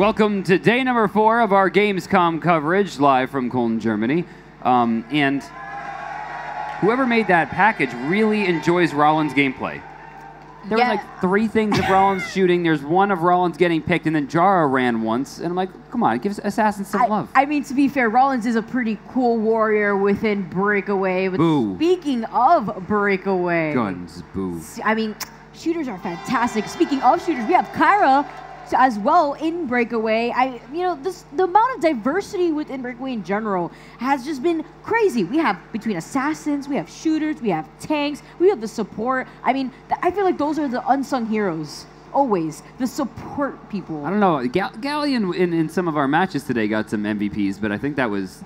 Welcome to day number 4 of our Gamescom coverage, live from Cologne, Germany. And whoever made that package really enjoys Rollins' gameplay. There were like 3 things of Rollins shooting. There's 1 of Rollins getting picked, and then Jara ran once. And I'm like, come on, give Assassins some love. I mean, to be fair, Rollins is a pretty cool warrior within Breakaway. But boo. Speaking of Breakaway. Guns, boo. I mean, shooters are fantastic. Speaking of shooters, we have Kyra as well in Breakaway. The amount of diversity within Breakaway in general has just been crazy. We have between assassins, we have shooters, we have tanks, we have the support. I mean, I feel like those are the unsung heroes. Always the support people. I don't know. Galleon in some of our matches today got some MVPs, but I think that was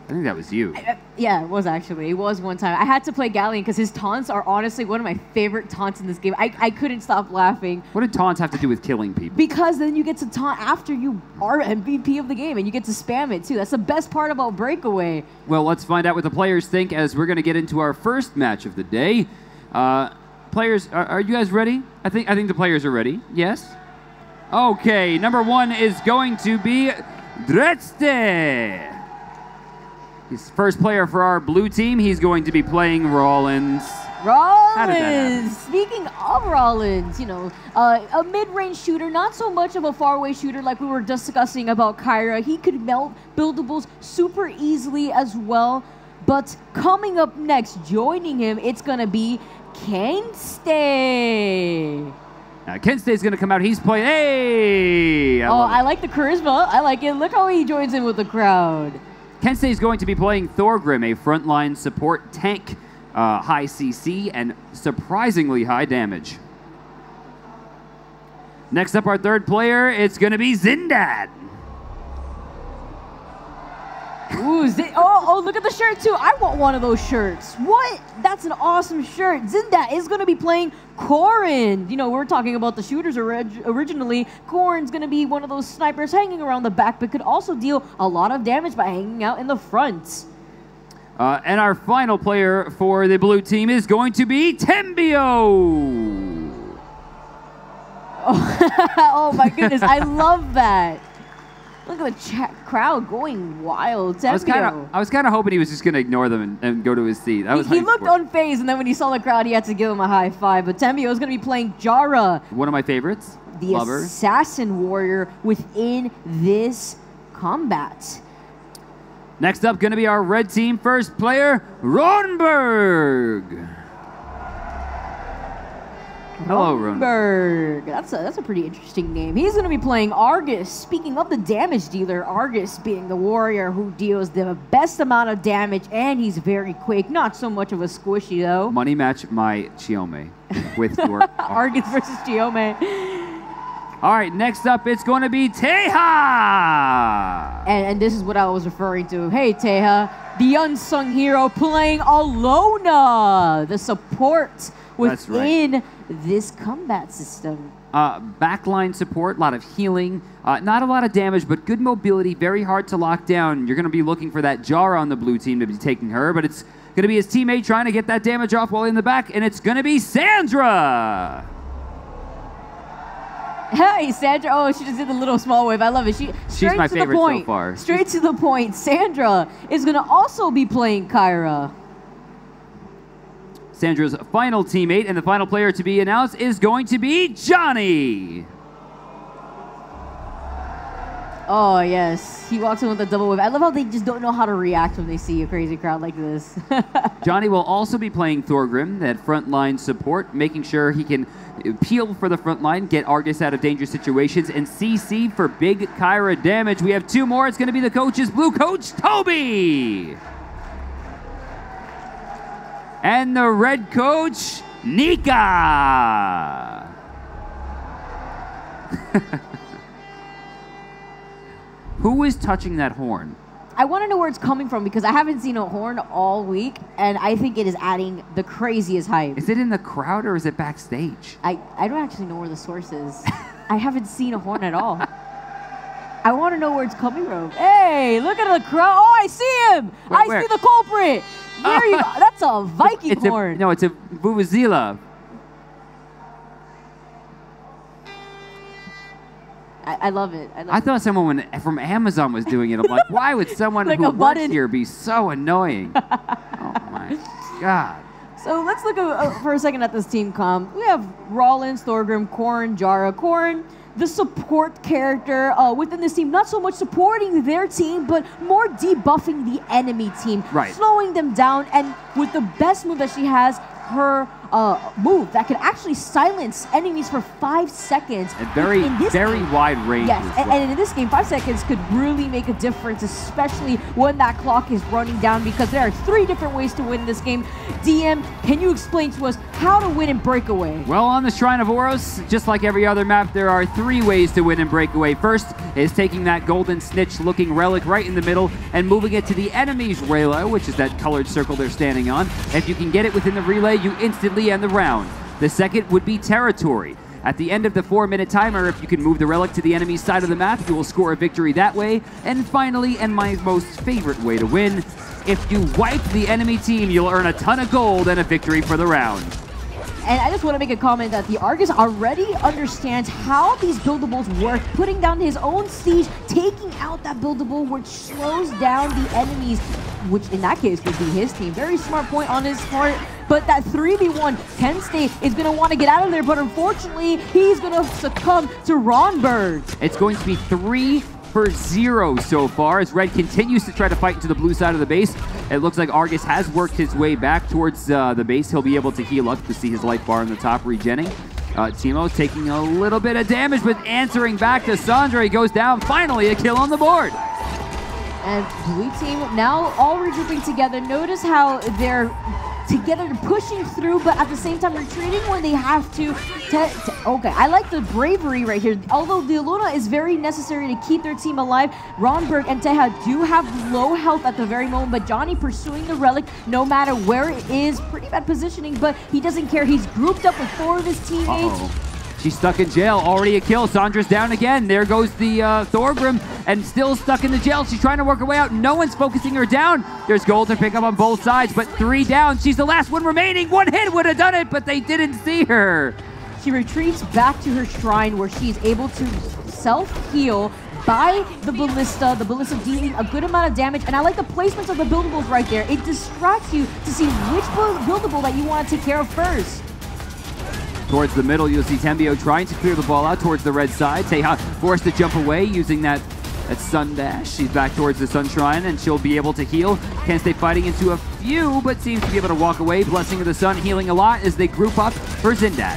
you. Yeah, it was actually. It was one time. I had to play Galleon because his taunts are honestly one of my favorite taunts in this game. I couldn't stop laughing. What did taunts have to do with killing people? Because then you get to taunt after you are MVP of the game, and you get to spam it too. That's the best part about Breakaway. Well, let's find out what the players think as we're going to get into our first match of the day. Players, are you guys ready? I think the players are ready. Yes? Okay, number 1 is going to be Dretste. He's first player for our blue team. He's going to be playing Rollins. Rollins! Speaking of Rollins, a mid-range shooter, not so much of a far-away shooter like we were discussing about Kyra. He could melt buildables super easily as well. But coming up next, joining him, it's going to be Kenstay. Now, Kenstay's going to come out. He's playing. Hey! I like the charisma. I like it. Look how he joins in with the crowd. Kenstay's going to be playing Thorgrim, a frontline support tank, high CC, and surprisingly high damage. Next up, our third player, it's going to be Zindad. Ooh, look at the shirt too. I want one of those shirts. What? That's an awesome shirt. Zindat is going to be playing Korin. We were talking about the shooters originally. Korin's going to be one of those snipers hanging around the back, but could also deal a lot of damage by hanging out in the front. And our final player for the blue team is going to be Tembio. Oh my goodness, I love that. Look at the crowd going wild. I was kind of hoping he was just going to ignore them and go to his seat. He looked unfazed, and then when he saw the crowd, he had to give him a high five. But Tembio is going to be playing Jara. One of my favorites. The assassin warrior within this combat. Next up, going to be our red team first player, Ronberg. Hello, Ronberg. That's a pretty interesting name. He's going to be playing Argus. Speaking of the damage dealer, Argus being the warrior who deals the best amount of damage, and he's very quick. Not so much of a squishy, though. Money match my Chiome with your Argus versus Chiome. All right, next up, it's going to be Teja. And this is what I was referring to. Hey, Teja, the unsung hero playing Alona, the support within this combat system. Backline support, a lot of healing, not a lot of damage, but good mobility, very hard to lock down. You're going to be looking for that Jara on the blue team to be taking her, but it's going to be his teammate trying to get that damage off while in the back, and it's going to be Sandra. Hey, Sandra. Oh, she just did the little small wave. I love it. She's my favorite so far. Straight to the point. Sandra is going to also be playing Kyra. Sandra's final teammate and the final player to be announced is going to be Johnny. Oh, yes. He walks in with a double wave. I love how they just don't know how to react when they see a crazy crowd like this. Johnny will also be playing Thorgrim, that frontline support, making sure he can peel for the front line, get Argus out of dangerous situations, and CC for big Kyra damage. We have 2 more. It's going to be the coach's blue coach, Toby. And the red coach, Nika. Who is touching that horn? I want to know where it's coming from because I haven't seen a horn all week, and I think it is adding the craziest hype. Is it in the crowd or is it backstage? I don't actually know where the source is. I haven't seen a horn at all. I want to know where it's coming from. Hey, look at the crowd. Oh, I see him. I see the culprit. There you go. That's a Viking horn. No, it's a Vuvuzela. I love it. I thought someone from Amazon was doing it. I'm like, why would someone Like who a works button. here be so annoying? Oh my God. So let's look for a second at this team comp. We have Rollins, Thorgrim, Corrin, Jara. Corrin, the support character within this team, not so much supporting their team, but more debuffing the enemy team, slowing them down, and with the best move that she has, her move that can actually silence enemies for 5 seconds. And very wide range. Yes, as well. and in this game, 5 seconds could really make a difference, especially when that clock is running down, because there are 3 different ways to win this game. DM, can you explain to us how to win in Breakaway? Well, on the Shrine of Oros, just like every other map, there are 3 ways to win in Breakaway. First is taking that golden snitch-looking relic right in the middle and moving it to the enemy's Rayla, which is that colored circle they're standing on. If you can get it within the relay, you instantly end the round. The second would be territory. At the end of the 4-minute timer, if you can move the relic to the enemy's side of the map, you will score a victory that way. And finally, and my most favorite way to win, if you wipe the enemy team, you'll earn a ton of gold and a victory for the round. And I just want to make a comment that the Argus already understands how these buildables work, putting down his own siege, taking out that buildable, which slows down the enemies, which in that case would be his team. Very smart point on his part. But that 3v1, Kenstay is going to want to get out of there, but unfortunately, he's going to succumb to Ronberg. It's going to be 3-0 so far as Red continues to try to fight into the blue side of the base. It looks like Argus has worked his way back towards the base. He'll be able to heal up to see his life bar on the top regenning. Timo taking a little bit of damage, but answering back to Sandra. He goes down. Finally, a kill on the board. And blue team now all regrouping together. Notice how they're together pushing through, but at the same time retreating when they have to. Okay, I like the bravery right here. Although the Luna is very necessary to keep their team alive, Ronberg and Teha do have low health at the very moment, but Johnny pursuing the relic no matter where it is. Pretty bad positioning, but he doesn't care. He's grouped up with 4 of his teammates. She's stuck in jail. Already a kill. Sandra's down again. There goes the Thorgrim, and still stuck in the jail. She's trying to work her way out. No one's focusing her down. There's gold to pick up on both sides, but 3 down. She's the last one remaining. 1 hit would have done it, but they didn't see her. She retreats back to her shrine where she's able to self-heal by the ballista dealing a good amount of damage. And I like the placements of the buildables right there. It distracts you to see which buildable that you want to take care of first. Towards the middle, you'll see Tembio trying to clear the ball out towards the red side. Teha forced to jump away using that sun dash. She's back towards the sun shrine, and she'll be able to heal. Kenstay fighting into a few, but seems to be able to walk away. Blessing of the Sun healing a lot as they group up for Zindat.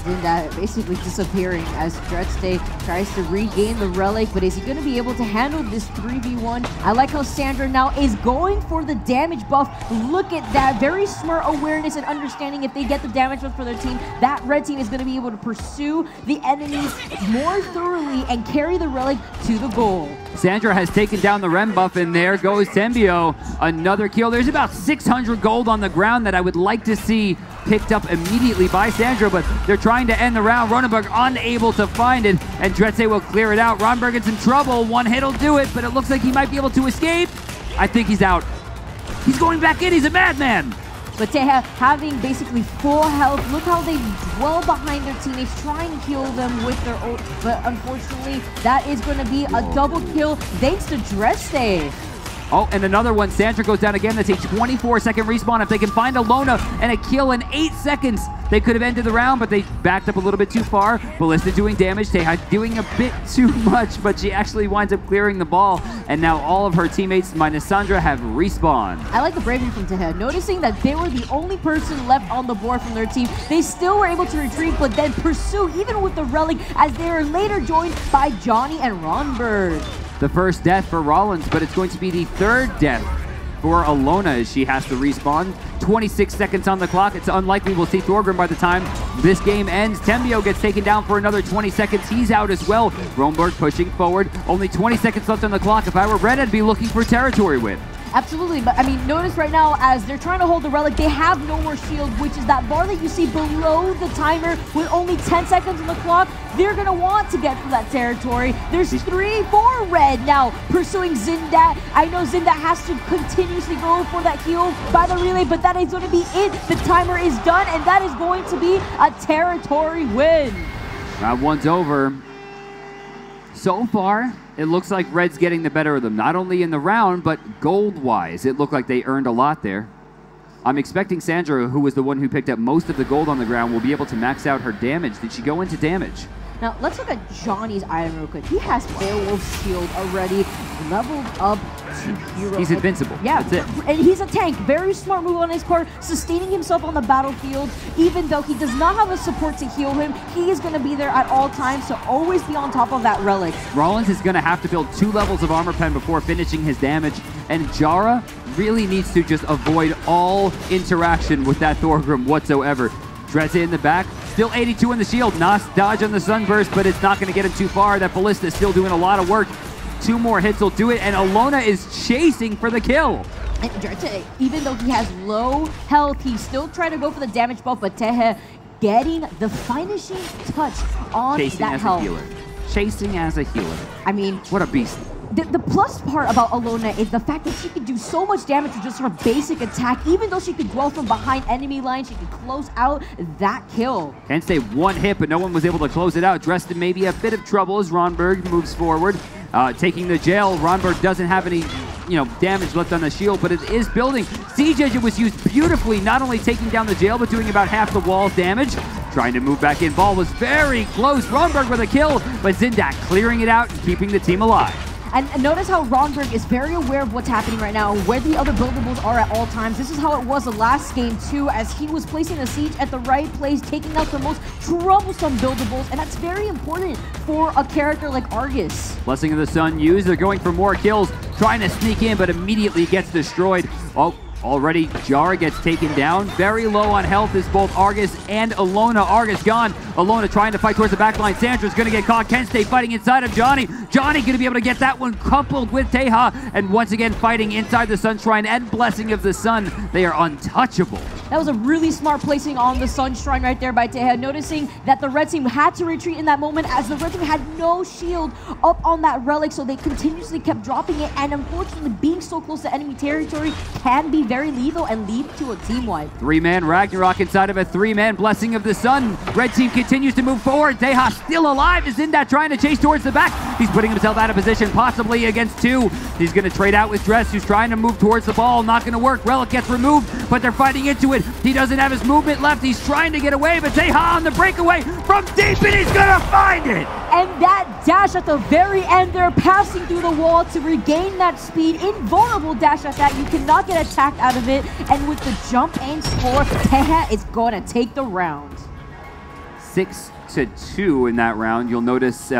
Zindat basically disappearing as Dreadstay tries to regain the relic, but is he going to be able to handle this 3v1? I like how Sandra now is going for the damage buff. Look at that, very smart awareness and understanding if they get the damage buff for their team, that red team is going to be able to pursue the enemies more thoroughly and carry the relic to the goal. Sandra has taken down the Rem buff, and there goes Tembio. Another kill. There's about 600 gold on the ground that I would like to see picked up immediately by Sandra, but they're trying to end the round. Ronenberg unable to find it, and Dretse will clear it out. Ronenberg in some trouble. 1 hit will do it, but it looks like he might be able to escape. I think he's out. He's going back in. He's a madman. But Teha having basically full health. Look how they dwell behind their teammates, trying to heal them with their ult. But unfortunately, that is going to be a double kill thanks to Dreste. Oh, and another one. Sandra goes down again. That's a 24-second respawn. If they can find a Lona and a kill in 8 seconds, they could have ended the round, but they backed up a little bit too far. Ballista doing damage. Teha doing a bit too much, but she actually winds up clearing the ball. And now all of her teammates, minus Sandra, have respawned. I like the bravery from Teha. Noticing that they were the only person left on the board from their team, they still were able to retreat, but then pursue, even with the relic, as they are later joined by Johnny and Ronberg. The first death for Rollins, but it's going to be the 3rd death for Alona as she has to respawn. 26 seconds on the clock. It's unlikely we'll see Thorgrim by the time this game ends. Tembio gets taken down for another 20 seconds. He's out as well. Ronberg pushing forward. Only 20 seconds left on the clock. If I were Red, I'd be looking for territory win. Absolutely, but I mean, notice right now as they're trying to hold the relic, they have no more shield, which is that bar that you see below the timer with only 10 seconds on the clock. They're going to want to get for that territory. There's 3-4 red now pursuing Zindat. I know Zindat has to continuously go for that heal by the relay, but that is going to be it. The timer is done, and that is going to be a territory win. Round 1's over. So far, it looks like Red's getting the better of them, not only in the round, but gold-wise. It looked like they earned a lot there. I'm expecting Sandra, who was the one who picked up most of the gold on the ground, will be able to max out her damage. Did she go into damage? Now, let's look at Johnny's item real quick. He has Beowulf's shield already leveled up to hero. He's invincible. Yeah, that's it. And he's a tank. Very smart move on his part, sustaining himself on the battlefield. Even though he does not have a support to heal him, he is going to be there at all times, so always be on top of that relic. Rollins is going to have to build 2 levels of armor pen before finishing his damage, and Jara really needs to just avoid all interaction with that Thorgrim whatsoever. Dreza in the back, still 82 in the shield. Nice dodge on the Sunburst, but it's not going to get him too far. That Ballista is still doing a lot of work. 2 more hits will do it, and Alona is chasing for the kill. And Dreza, even though he has low health, he's still trying to go for the damage buff, but Tehe getting the finishing touch on that health. Chasing as a healer. I mean, what a beast. The plus part about Alona is the fact that she can do so much damage with just her basic attack. Even though she could dwell from behind enemy lines, she could close out that kill. Can't say 1 hit, but no one was able to close it out. Dressed in maybe a bit of trouble as Ronberg moves forward. Taking the jail, Ronberg doesn't have any damage left on the shield, but it is building. Siege Engine was used beautifully, not only taking down the jail, but doing about half the wall's damage. Trying to move back in. Ball was very close. Ronberg with a kill, but Zindak clearing it out and keeping the team alive. And notice how Ronberg is very aware of what's happening right now, where the other buildables are at all times. This is how it was the last game too, as he was placing a siege at the right place, taking out the most troublesome buildables, and that's very important for a character like Argus. Blessing of the Sun used. They're going for more kills, trying to sneak in, but immediately gets destroyed. Oh, already Jara gets taken down. Very low on health is both Argus and Alona. Argus gone. Alona trying to fight towards the back line. Sandra's going to get caught. Kenstay fighting inside of Johnny. Johnny going to be able to get that one coupled with Teha. And once again fighting inside the Sun Shrine and Blessing of the Sun. They are untouchable. That was a really smart placing on the Sun Shrine right there by Teha. Noticing that the red team had to retreat in that moment as the red team had no shield up on that relic. So they continuously kept dropping it. And unfortunately being so close to enemy territory can be very lethal and lead to a team wipe. 3-man Ragnarok inside of a 3-man Blessing of the Sun. Red team continues to move forward. Teha still alive. Is Zindat trying to chase towards the back. He's putting himself out of position, possibly against 2. He's going to trade out with Dress, who's trying to move towards the ball. Not going to work. Relic gets removed, but they're fighting into it. He doesn't have his movement left. He's trying to get away, but Teha on the breakaway from deep, and he's going to find it. And that dash at the very end there, passing through the wall to regain that speed. Invulnerable dash at that. You cannot get attacked out of it. And with the jump and score, Teha is going to take the round. 6-2 in that round. You'll notice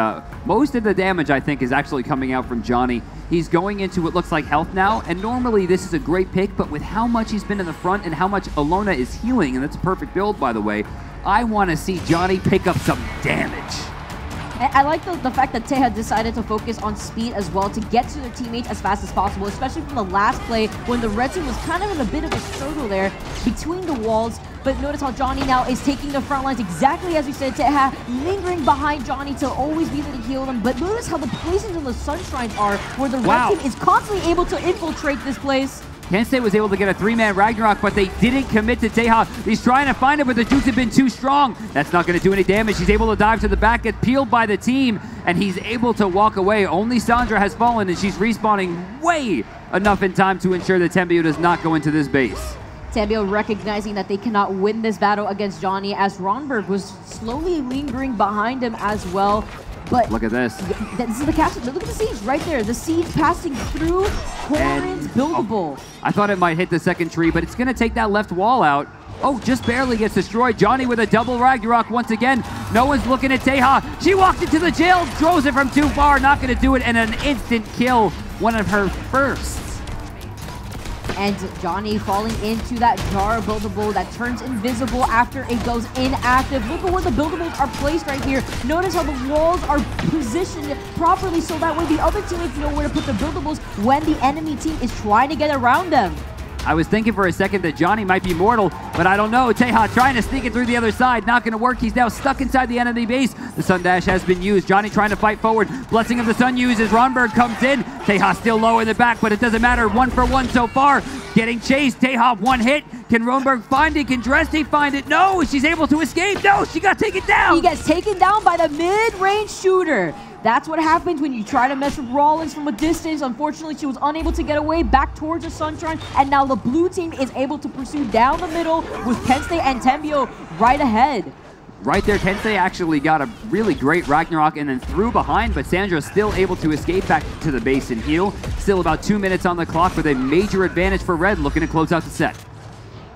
most of the damage, I think, is actually coming out from Johnny. He's going into what looks like health now, and normally this is a great pick, but with how much he's been in the front and how much Alona is healing, and that's a perfect build, by the way, I want to see Johnny pick up some damage. I like the fact that Teha decided to focus on speed as well to get to their teammates as fast as possible, especially from the last play when the red team was kind of in a bit of a struggle there between the walls. But notice how Johnny now is taking the front lines exactly as you said, Teha lingering behind Johnny to always be there to heal them. But notice how the placings in the Sun Shrines are, where the red team is constantly able to infiltrate this place. Kenstay was able to get a 3-man Ragnarok, but they didn't commit to Teha. He's trying to find it, but the Jukes have been too strong. That's not going to do any damage. He's able to dive to the back, get peeled by the team, and he's able to walk away. Only Sandra has fallen, and she's respawning way enough in time to ensure that Tembio does not go into this base. Tembio recognizing that they cannot win this battle against Johnny, as Ronberg was slowly lingering behind him as well. But look at this. This is the capture. Look at the siege right there. The siege passing through Corin's buildable. I thought it might hit the second tree, but it's going to take that left wall out. Oh, just barely gets destroyed. Johnny with a double Ragnarok once again. No one's looking at Teha. She walked into the jail, throws it from too far. Not going to do it, and an instant kill. One of her firsts. And Johnny falling into that Jara buildable that turns invisible after it goes inactive. Look at where the buildables are placed right here. Notice how the walls are positioned properly so that way the other teammates know where to put the buildables when the enemy team is trying to get around them. I was thinking for a second that Johnny might be mortal, but I don't know. Teha trying to sneak it through the other side. Not going to work. He's now stuck inside the enemy base. The Sun Dash has been used. Johnny trying to fight forward. Blessing of the Sun uses. Ronberg comes in. Teha still low in the back, but it doesn't matter. 1 for 1 so far. Getting chased. Teha 1 hit. Can Ronberg find it? Can Dresty find it? No. She's able to escape. No, she got taken down. He gets taken down by the mid-range shooter. That's what happens when you try to mess with Rollins from a distance. Unfortunately, she was unable to get away back towards the Sunshine, and now the blue team is able to pursue down the middle with Kensei and Tembio right ahead. Right there, Kensei actually got a really great Ragnarok and then threw behind, but Sandra's still able to escape back to the base and heal. Still about 2 minutes on the clock with a major advantage for Red, looking to close out the set.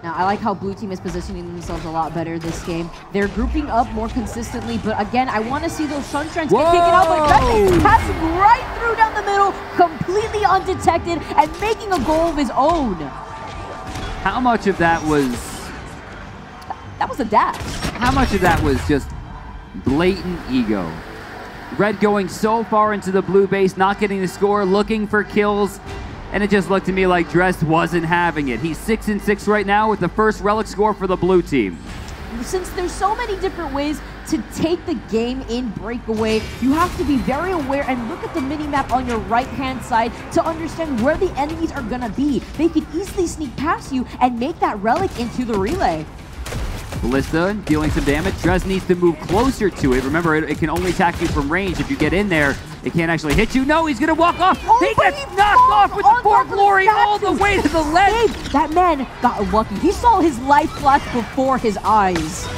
Now, I like how blue team is positioning themselves a lot better this game. They're grouping up more consistently, but again, I want to see those Sunshines get taken out, but Kensei passing right through down the middle, completely undetected, and making a goal of his own. How much of that was... That was a dash. How much of that was just blatant ego? Red going so far into the blue base, not getting the score, looking for kills, and it just looked to me like Drest wasn't having it. He's 6-6 right now with the first relic score for the blue team. Since there's so many different ways to take the game in Breakaway, you have to be very aware and look at the mini-map on your right-hand side to understand where the enemies are gonna be. They could easily sneak past you and make that relic into the relay. Ballista dealing some damage. Drez needs to move closer to it. Remember, it can only attack you from range. If you get in there, it can't actually hit you. No, he's going to walk off. Oh, he gets knocked off with the Four Glory all the way to the ledge. That man got lucky. He saw his life flash before his eyes.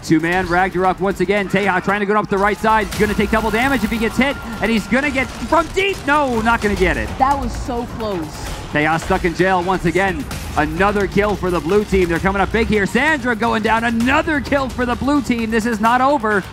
Two-man Ragnarok once again. Teha trying to go up the right side. He's going to take double damage if he gets hit. And he's going to get from deep. No, not going to get it. That was so close. Teha stuck in jail once again. Another kill for the blue team. They're coming up big here. Sandra going down. Another kill for the blue team. This is not over.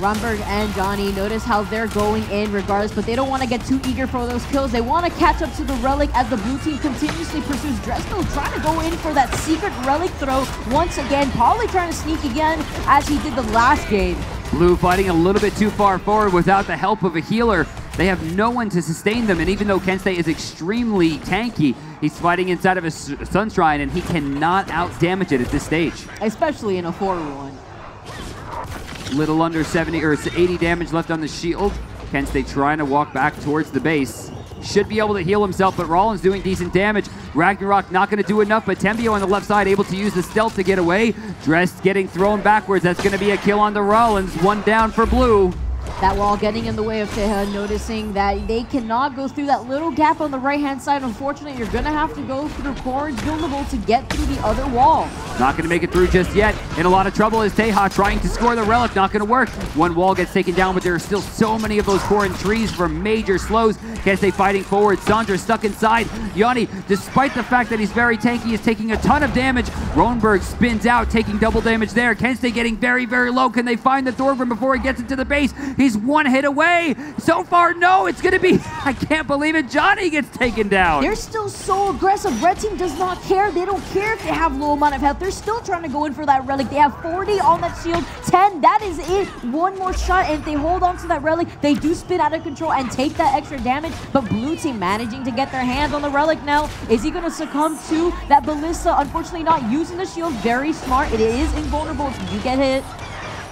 Romberg and Johnny, notice how they're going in regardless, but they don't want to get too eager for those kills. They want to catch up to the relic as the blue team continuously pursues. Dresno trying to go in for that secret relic throw once again. Probably trying to sneak again as he did the last game. Blue fighting a little bit too far forward without the help of a healer. They have no one to sustain them, and even though Kensei is extremely tanky, he's fighting inside of a Sunshrine, and he cannot out-damage it at this stage. Especially in a 4-1. Little under 70 or 80 damage left on the shield. Kensei trying to walk back towards the base. Should be able to heal himself, but Rollins doing decent damage. Ragnarok not going to do enough, but Tembio on the left side able to use the stealth to get away. Dress getting thrown backwards. That's going to be a kill on the Rollins. One down for blue. That wall getting in the way of Teha, noticing that they cannot go through that little gap on the right-hand side. Unfortunately, you're going to have to go through Corrin's buildable to get through the other wall. Not going to make it through just yet. In a lot of trouble is Teha trying to score the relic. Not going to work. One wall gets taken down, but there are still so many of those Corrin trees for major slows. Kensei fighting forward. Sandra stuck inside. Yanni, despite the fact that he's very tanky, is taking a ton of damage. Ronberg spins out, taking double damage there. Kensei getting very, very low. Can they find the Thorgrim before he gets into the base? He's one hit away. So far, no. It's going to be... I can't believe it. Johnny gets taken down. They're still so aggressive. Red team does not care. They don't care if they have low amount of health. They're still trying to go in for that relic. They have 40 on that shield. 10. That is it. One more shot. And if they hold on to that relic, they do spin out of control and take that extra damage. But blue team managing to get their hands on the relic now. Is he going to succumb to that Ballista? Unfortunately, not using the shield. Very smart. It is invulnerable if you get hit.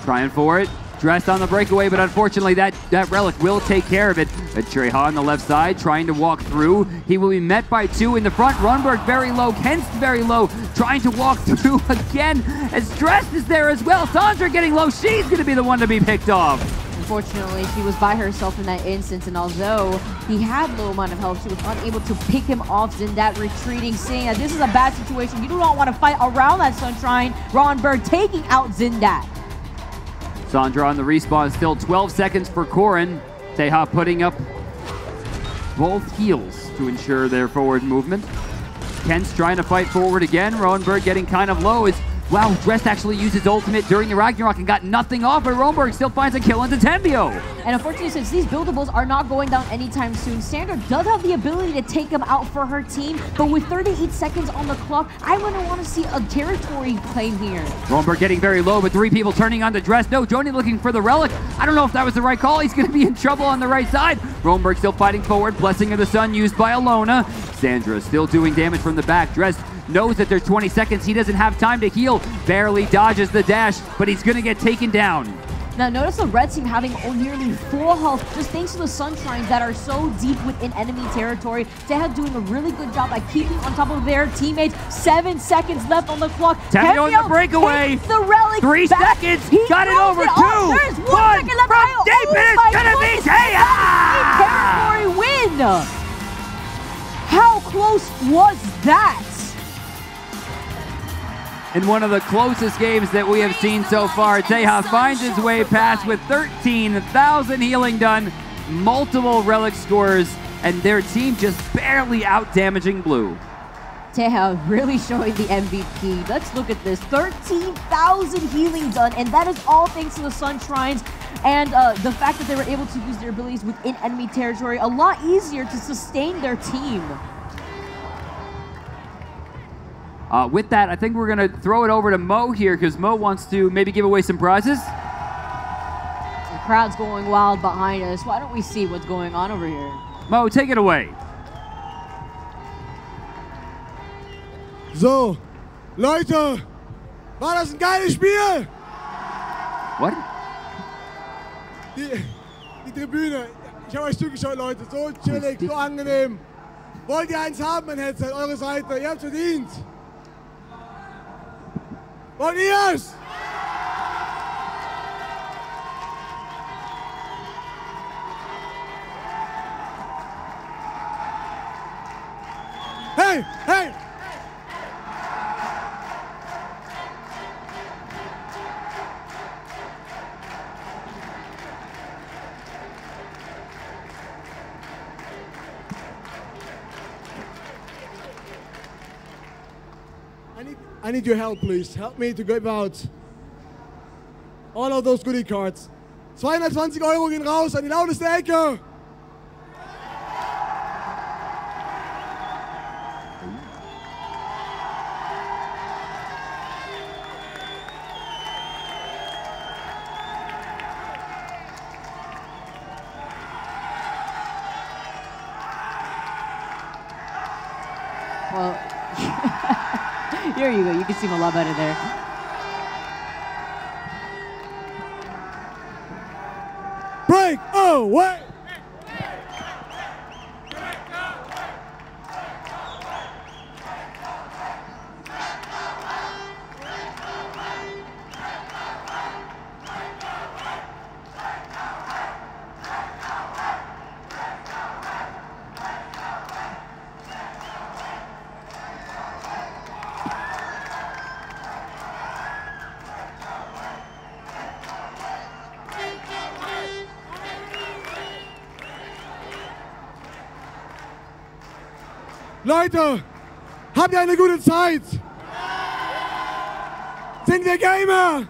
Trying for it. Dressed on the breakaway, but unfortunately that relic will take care of it. Treha on the left side trying to walk through. He will be met by two in the front. Runberg very low. Kent's very low. Trying to walk through again as Dressed is there as well. Sandra getting low. She's going to be the one to be picked off. Unfortunately, she was by herself in that instance, and although he had low amount of health, she was unable to pick him off. Zindat retreating, saying that this is a bad situation. You do not want to fight around that Sunshine. Ronberg taking out Zindat. Sandra on the respawn, still 12 seconds for Corrin. Teha putting up both heals to ensure their forward movement. Kent's trying to fight forward again. Ronberg getting kind of low. Wow, Drest actually used his ultimate during the Ragnarok and got nothing off, but Ronberg still finds a kill into Tembio. And unfortunately, since these buildables are not going down anytime soon, Sandra does have the ability to take him out for her team, but with 38 seconds on the clock, I'm going to want to see a territory claim here. Ronberg getting very low, but three people turning on the Dress. No, Joni looking for the relic. I don't know if that was the right call. He's going to be in trouble on the right side. Ronberg still fighting forward. Blessing of the Sun used by Alona. Sandra still doing damage from the back. Dress knows that there's 20 seconds. He doesn't have time to heal. Barely dodges the dash, but he's going to get taken down. Now notice the red team having nearly full health just thanks to the Sunshines that are so deep within enemy territory. Teha doing a really good job at keeping on top of their teammates. 7 seconds left on the clock. Tembio on the breakaway. The relic Alex 3 back. seconds. He Got it throws over. it 2, off. There's 1 1. second left. From deep, and it's going to be Taya. Territory win. How close was that? In one of the closest games that we have seen so far, Teja finds his way past with 13,000 healing done, multiple relic scores, and their team just barely out-damaging blue. Teja really showing the MVP. Let's look at this. 13,000 healing done, and that is all thanks to the Sun Shrines and the fact that they were able to use their abilities within enemy territory a lot easier to sustain their team. With that, I think we're going to throw it over to Mo here because Mo wants to maybe give away some prizes. The crowd's going wild behind us. Why don't we see what's going on over here? Mo, take it away. So, Leute, war das ein geiles Spiel? What? Die Tribüne, ich habe euch zugeschaut, Leute, so chillig, so angenehm. Wollt ihr eins haben, mein Headset, eure Seite, ihr habt's verdient. Wollt ihr's? Hey, hey! I need your help, please. Help me to give out all of those goodie cards. 220 Euro gehen raus an die lauteste Ecke. Well, here you go. You can see him a lot better there. Breakaway! Leute, habt ihr eine gute Zeit? Sind wir Gamer?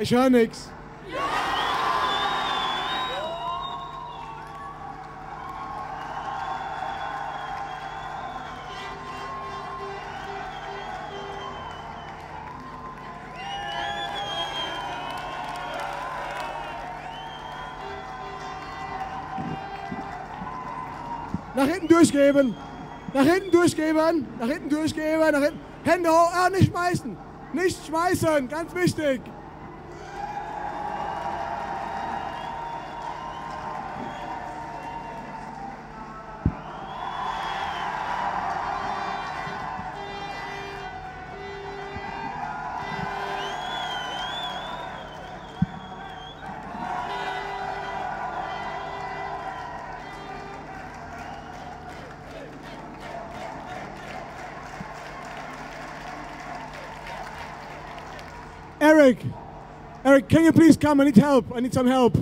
Ich höre nichts. Nach hinten durchgeben. Nach hinten durchgeben. Nach hinten durchgeben. Nach hinten. Hände hoch. Ah, nicht schmeißen. Nicht schmeißen. Ganz wichtig. Eric, can you please come? I need help. I need some help.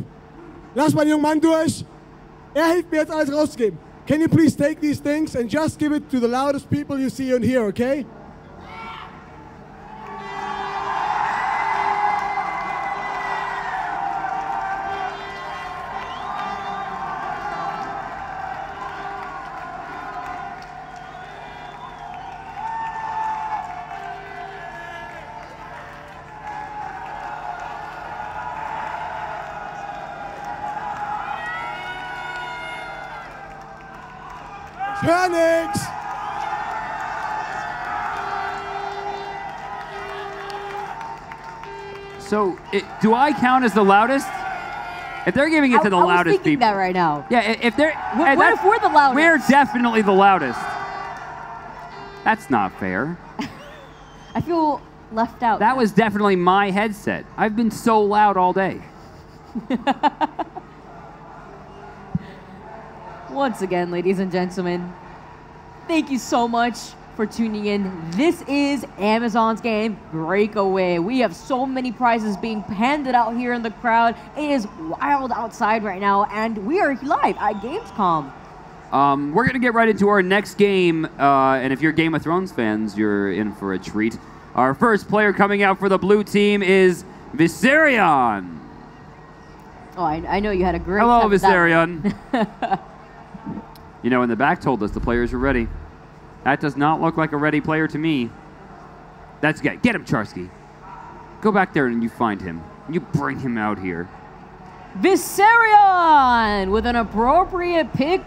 Lass mal den jungen Mann durch. Er hilft mir jetzt alles rauszugeben. Can you please take these things and just give it to the loudest people you see and hear, okay? Ich hör nix. So, do I count as the loudest? If they're giving it to the I was loudest thinking people. that right now. Yeah, if they're. What if we're the loudest? We're definitely the loudest. That's not fair. I feel left out. That was definitely my headset. I've been so loud all day. Once again, ladies and gentlemen, thank you so much for tuning in. This is Amazon's game, Breakaway. We have so many prizes being handed out here in the crowd. It is wild outside right now, and we are live at Gamescom. We're going to get right into our next game, and if you're Game of Thrones fans, you're in for a treat. Our first player coming out for the blue team is Viserion. Oh, I know you had a great Hello, time with that Viserion. You know, in the back told us the players are ready. That does not look like a ready player to me. That's good. Get him, Charsky. Go back there and you find him. You bring him out here. Viserion with an appropriate pick,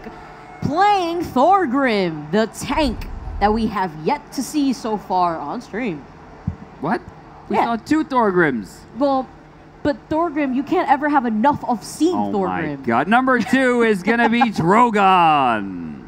playing Thorgrim, the tank that we have yet to see so far on stream. What? We Yeah. saw 2 Thorgrims. Well, but Thorgrim, you can't ever have enough of seeing Oh Thorgrim. my god. Number 2 is going to be Drogon.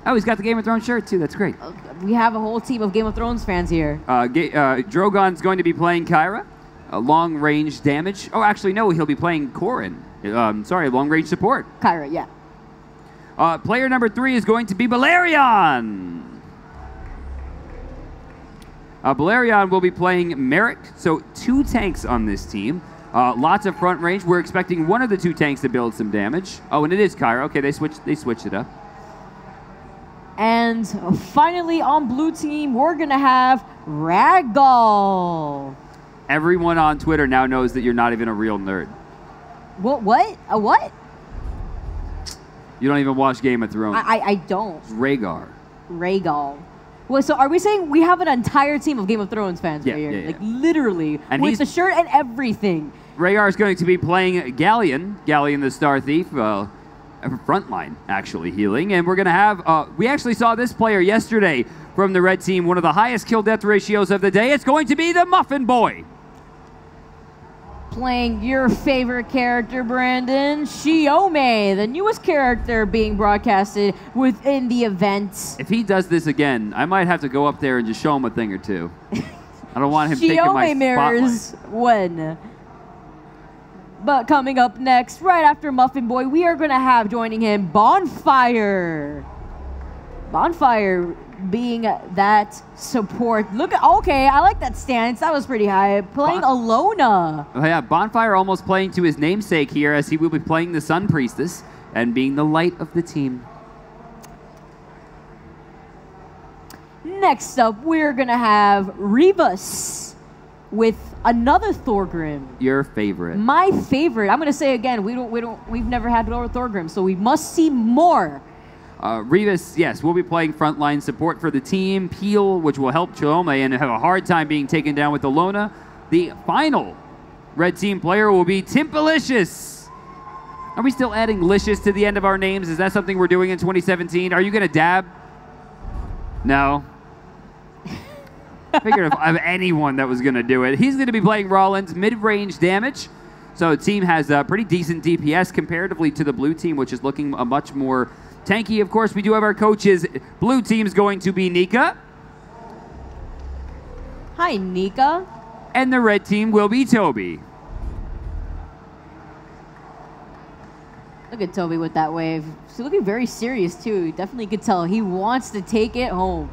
Oh, he's got the Game of Thrones shirt too. That's great. We have a whole team of Game of Thrones fans here. Drogon's going to be playing Kyra. Long-range damage. Oh, actually, no. He'll be playing Corrin. Long-range support. Kyra, yeah. Player number 3 is going to be Balerion. Balerion will be playing Merrick, so 2 tanks on this team. Lots of front range. We're expecting one of the 2 tanks to build some damage. Oh, and it is Kyra. Okay, they switched it up. And finally on blue team, we're going to have Ragdoll. Everyone on Twitter now knows that you're not even a real nerd. What? A what? You don't even watch Game of Thrones. I don't. It's Rhaegar. Rhaegal. Well, so are we saying we have an entire team of Game of Thrones fans right here? Yeah. Like, literally, And with the shirt and everything. Rhaegar is going to be playing Galleon the Star Thief, frontline, actually, healing. And we're going to have, we actually saw this player yesterday from the red team, one of the highest kill-death ratios of the day. It's going to be the Muffin Boy. Playing your favorite character, Brandon, Shiome, the newest character being broadcasted within the event. If he does this again, I might have to go up there and just show him a thing or two. I don't want him taking my Shiome mirrors spotlight. when. But coming up next, right after Muffin Boy, we are going to have joining him Bonfire. Bonfire being that support. Look at, okay, I like that stance. That was pretty high. Playing Alona. Oh, yeah, Bonfire almost playing to his namesake here, as he will be playing the Sun Priestess and being the light of the team. Next up, we're going to have Rebus with another Thorgrim. Your favorite. My favorite. I'm going to say again, we've never had Lord Thorgrim, so we must see more. Rebus, yes, will be playing frontline support for the team. Peel, which will help Chiome and have a hard time being taken down with Alona. The final red team player will be Timpalicious. Are we still adding Licious to the end of our names? Is that something we're doing in 2017? Are you going to dab? No. I figured of anyone that was going to do it. He's going to be playing Rollins, mid-range damage. So the team has a pretty decent DPS comparatively to the blue team, which is looking a much more tanky. Of course, we do have our coaches. Blue team's going to be Nika. Hi, Nika. And the red team will be Toby. Look at Toby with that wave. He's looking very serious, too. You definitely could tell he wants to take it home.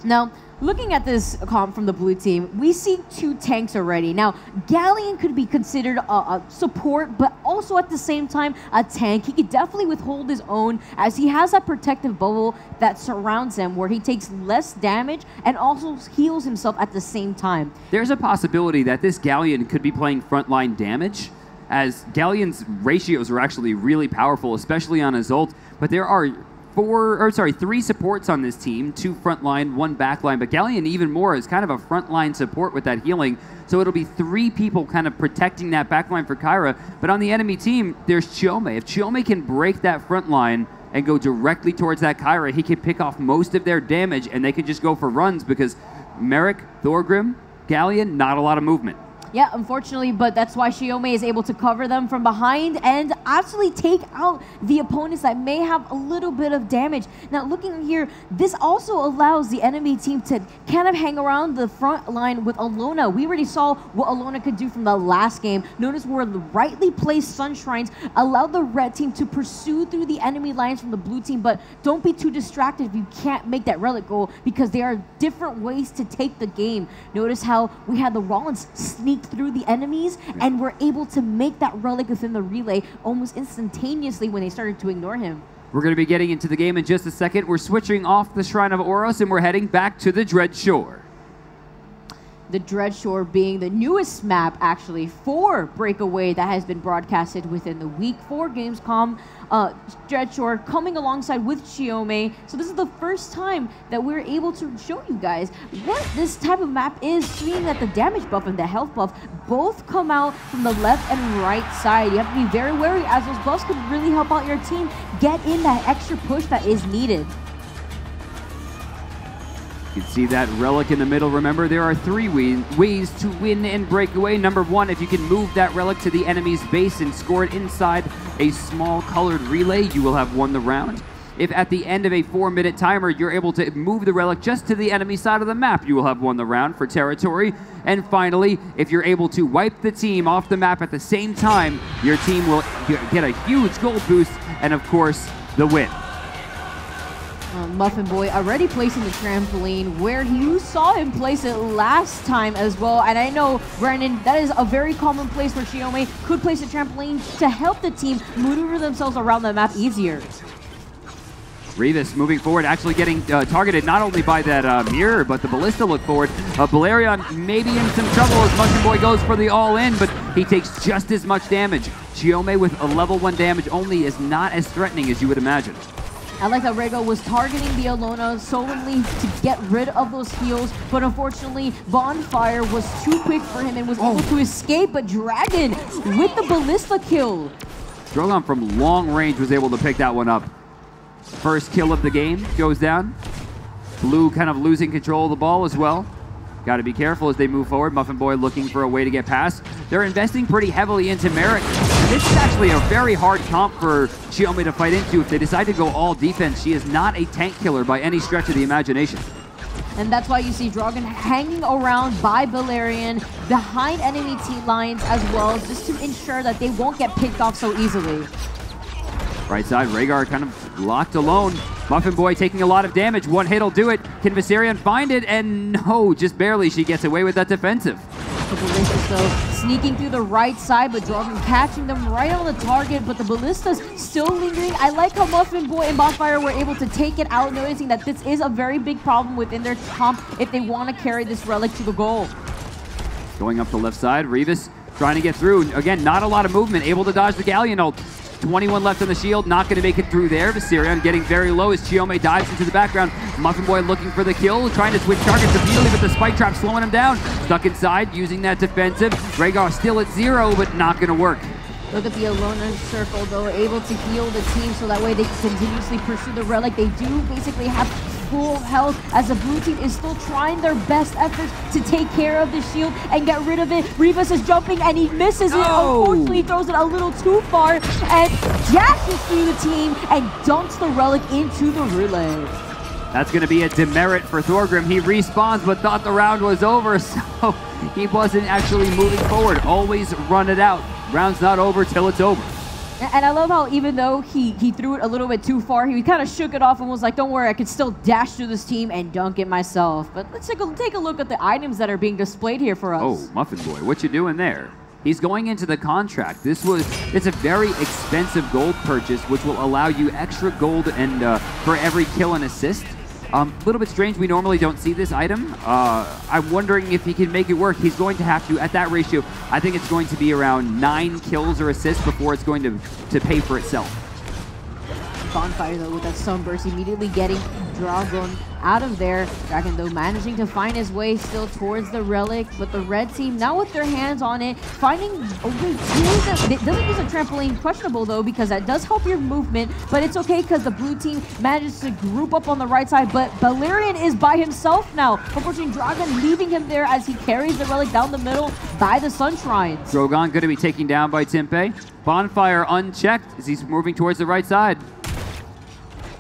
Now, looking at this comp from the blue team, we see 2 tanks already. Now, Galleon could be considered a support, but also at the same time a tank. He could definitely withhold his own, as he has that protective bubble that surrounds him, where he takes less damage and also heals himself at the same time. There's a possibility that this Galleon could be playing frontline damage, as Galleon's ratios are actually really powerful, especially on his ult. But there are 3 supports on this team, 2 frontline, 1 backline, but Galleon even more is kind of a frontline support with that healing, so it'll be 3 people kind of protecting that backline for Kyra. But on the enemy team, there's Chiome. If Chiome can break that front line and go directly towards that Kyra, he can pick off most of their damage, and they can just go for runs, because Merrick, Thorgrim, Galleon, not a lot of movement. Yeah, unfortunately, but that's why Xiaomi is able to cover them from behind and actually take out the opponents that may have a little bit of damage. Now, looking here, this also allows the enemy team to kind of hang around the front line with Alona. We already saw what Alona could do from the last game. Notice where the rightly placed Sunshrines allowed the red team to pursue through the enemy lines from the blue team, but don't be too distracted if you can't make that relic goal, because there are different ways to take the game. Notice how we had the Rollins sneak through the enemies and were able to make that relic within the relay almost instantaneously when they started to ignore him. We're going to be getting into the game in just a second. We're switching off the Shrine of Oros and we're heading back to the Dread Shore. The Dread Shore being the newest map, actually, for Breakaway that has been broadcasted within the week for Gamescom. Dread Shore coming alongside with Xiaomi. So this is the first time that we're able to show you guys what this type of map is, seeing that the damage buff and the health buff both come out from the left and right side. You have to be very wary, as those buffs could really help out your team get in that extra push that is needed. You can see that relic in the middle. Remember, there are 3 ways to win in Breakaway. Number 1, if you can move that relic to the enemy's base and score it inside a small colored relay, you will have won the round. If at the end of a 4-minute timer, you're able to move the relic just to the enemy side of the map, you will have won the round for territory. And finally, if you're able to wipe the team off the map at the same time, your team will get a huge gold boost and, of course, the win. Muffin Boy already placing the trampoline where you saw him place it last time as well. And I know, Brandon, that is a very common place where Xiaomi could place a trampoline to help the team maneuver themselves around the map easier. Revis moving forward, actually getting targeted not only by that mirror, but the ballista look forward. Balerion maybe in some trouble as Muffin Boy goes for the all-in, but he takes just as much damage. Xiaomi with a level 1 damage only is not as threatening as you would imagine. I like that Rego was targeting the Alona solely to get rid of those heals, but unfortunately, Bonfire was too quick for him and was able to escape, but Dragon with the Ballista kill. Drogon from long range was able to pick that one up. First kill of the game goes down. Blue kind of losing control of the ball as well. Got to be careful as they move forward. Muffin Boy looking for a way to get past. They're investing pretty heavily into Merrick. This is actually a very hard comp for Xiaomi to fight into. If they decide to go all defense, she is not a tank killer by any stretch of the imagination. And that's why you see Dragon hanging around by Balerion behind enemy team lines as well, just to ensure that they won't get picked off so easily. Right side, Rhaegar kind of locked alone. Muffin Boy taking a lot of damage. One hit will do it. Can Viserion find it? And no, just barely. She gets away with that defensive. The Ballistas, though, sneaking through the right side, but Dragon catching them right on the target, but the Ballistas still lingering. I like how Muffin Boy and Bonfire were able to take it out, noticing that this is a very big problem within their comp if they want to carry this relic to the goal. Going up the left side, Revis trying to get through. Again, not a lot of movement, able to dodge the Galleon ult. 21 left on the shield, not going to make it through there. Viserion getting very low as Xiaomi dives into the background. Muffin Boy looking for the kill, trying to switch targets immediately, but the spike trap slowing him down. Stuck inside, using that defensive. Rhaegar still at 0, but not going to work. Look at the Alona circle, though, able to heal the team so that way they can continuously pursue the relic. They do basically have full health as the blue team is still trying their best efforts to take care of the shield and get rid of it. Revis is jumping and he misses it. Unfortunately, he throws it a little too far and dashes through the team and dumps the relic into the relay. That's going to be a demerit for Thorgrim. He respawns but thought the round was over, so he wasn't actually moving forward. Always run it out. Round's not over till it's over. And I love how even though he threw it a little bit too far, he kind of shook it off and was like, don't worry, I can still dash through this team and dunk it myself. But let's take a look at the items that are being displayed here for us. Oh, Muffin Boy, what you doing there? He's going into the contract. It's a very expensive gold purchase, which will allow you extra gold and for every kill and assist. A little bit strange, we normally don't see this item. I'm wondering if he can make it work. He's going to have to, at that ratio, I think it's going to be around 9 kills or assists before it's going to pay for itself. Bonfire, though, with that sunburst, immediately getting Dragon out of there. Dragon, though, managing to find his way still towards the relic, but the red team, now with their hands on it, finding a way to it. Doesn't use a trampoline, questionable, though, because that does help your movement, but it's okay because the blue team manages to group up on the right side, but Balerion is by himself now. Unfortunately, Dragon leaving him there as he carries the relic down the middle by the Sun Shrines. Drogon going to be taken down by Timpe. Bonfire unchecked as he's moving towards the right side.